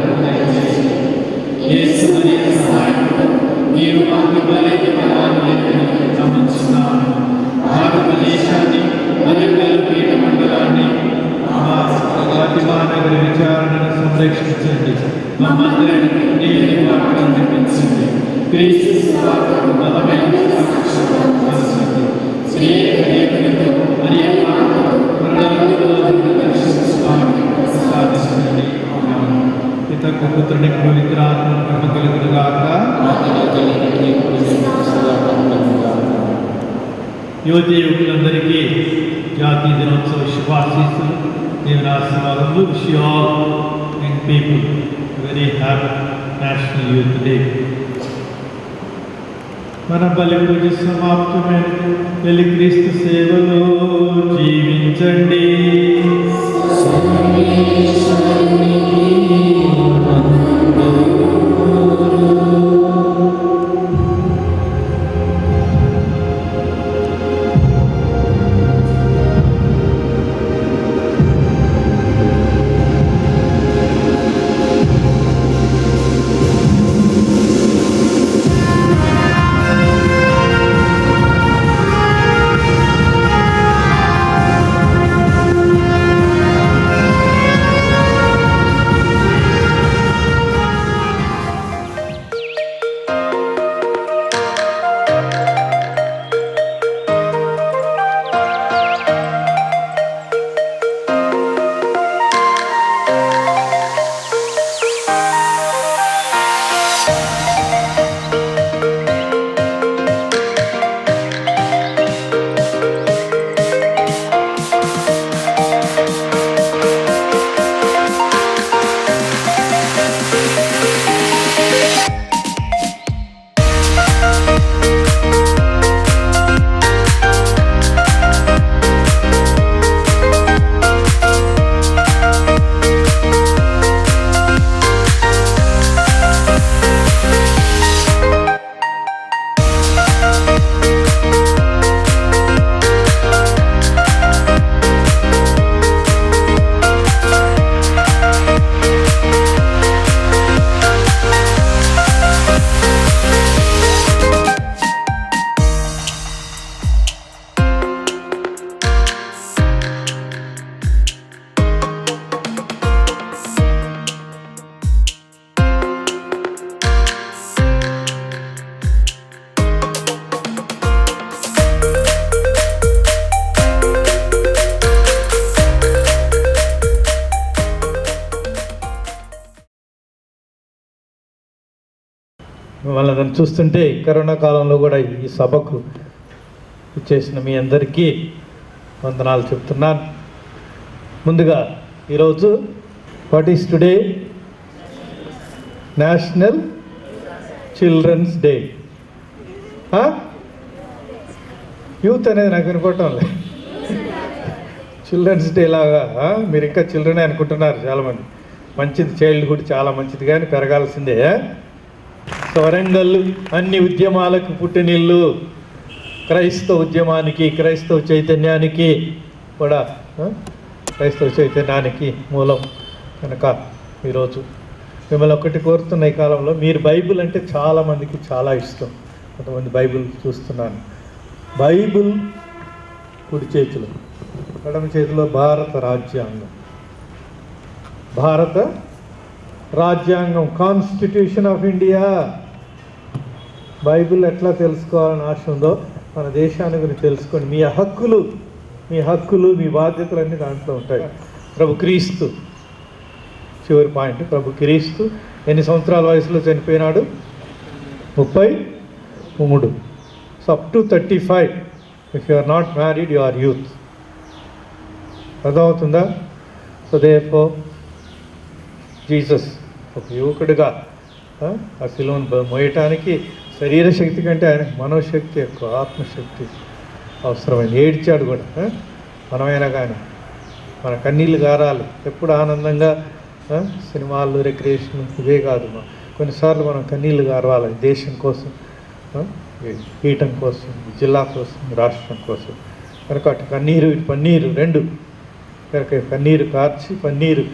యేసు మరియ సహాయంతో మీరు మాకు బలైన బలాన్ని గమనించున్నాను. భారతదేశాన్ని వరంగల్ పీఠ మండలాన్ని ఫాతిమానగర్ విచారణను సంరక్షించండి. మమ్మందరినీ దేవుని వాక్యం నడిపించండి. క్రీస్తు సువార్తకు బలమైన సాక్షిని శ్రేయ దేవునితో మరియు ప్రసాదించండి. పితకు పుత్రునికి పవిత్రాత్మ కలుగునుగాక. యువతి యువకులందరికీ జాతీయ దినోత్సవ శుభాశీస్సులు, దేవుని ఆశీర్వాదములు. Wish you all young people very happy national youth day. మన బలి పూజ సమాప్తమైన పెళ్లి క్రీస్తు సేవలో జీవించండి. Thank you. మిమ్మల్ని అందరిని చూస్తుంటే కరోనా కాలంలో కూడా ఈ సభకు చేసిన మీ అందరికీ వందనాలు చెప్తున్నాను. ముందుగా ఈరోజు what is today? National children's day. Youth అనేది నాకు వినుకోవటం లేదు. చిల్డ్రన్స్ డే లాగా మీరు ఇంకా చిల్డ్రనే అనుకుంటున్నారు చాలామంది. మంచిది, చైల్డ్హుడ్ చాలా మంచిది, కానీ పెరగాల్సిందే. వరంగల్ అన్ని ఉద్యమాలకు పుట్టినిల్లు, క్రైస్తవ ఉద్యమానికి, క్రైస్తవ చైతన్యానికి కూడా, క్రైస్తవ చైతన్యానికి మూలం కనుక ఈరోజు మిమ్మల్ని ఒకటి కోరుతున్న ఈ కాలంలో, మీరు బైబిల్ అంటే చాలామందికి చాలా ఇష్టం. కొంతమంది బైబిల్ చూస్తున్నాను. బైబిల్ కుడి చేతిలో, ఎడమ చేతిలో భారత రాజ్యాంగం. భారత రాజ్యాంగం, కాన్స్టిట్యూషన్ ఆఫ్ ఇండియా. బైబిల్ ఎట్లా తెలుసుకోవాలని ఆశ ఉందో మన దేశాన్ని గురించి తెలుసుకోండి. మీ హక్కులు మీ బాధ్యతలన్నీ దాంట్లో ఉంటాయి. ప్రభు క్రీస్తు, చివరి పాయింట్, ప్రభు క్రీస్తు ఎన్ని సంవత్సరాల వయసులో చనిపోయినాడు? 33. So up to 35. If you are not married you are youth. అర్థమవుతుందా? సో దేర్ఫోర్ జీసస్ ఒక యువకుడిగా ఆ శిలువను మోయటానికి శరీర శక్తి కంటే ఆయనకు మనోశక్తి ఎక్కువ, ఆత్మశక్తి అవసరమైంది. ఏడ్చాడు కూడా. మనమైనా కానీ మన కన్నీళ్ళు గారాలి. ఎప్పుడు ఆనందంగా సినిమాలు, రిక్రియేషన్ ఇవే కాదు. కొన్నిసార్లు మనం కన్నీళ్ళు గారవాలి దేశం కోసం, పీఠం కోసం, జిల్లా కోసం, రాష్ట్రం కోసం. కనుక అటు కన్నీరు ఇటు పన్నీరు రెండు, కనుక కన్నీరు కార్చి పన్నీరు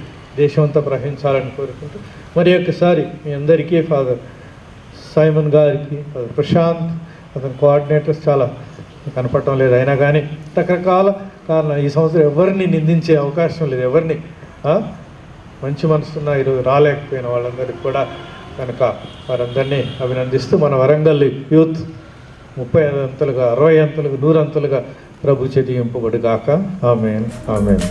దేశం అంతా ప్రవహించాలని కోరుకుంటూ మరి ఒకసారి మీ అందరికీ ఫాదర్ సైమన్ గారికి, ఫాదర్ ప్రశాంత్, అతని కోఆర్డినేటర్స్ చాలా కనపడటం లేదు, అయినా కానీ రకరకాల కారణం ఈ సంవత్సరం ఎవరిని నిందించే అవకాశం లేదు. ఎవరిని మంచి మనసున్న ఈరోజు రాలేకపోయిన వాళ్ళందరికీ కూడా కనుక వారందరినీ అభినందిస్తూ మన వరంగల్ యూత్ 30 అంతలుగా, 60 అంతలుగా, 100 అంతలుగా ప్రభు చెదింపబడుగాక. ఆమేన్, ఆమేన్.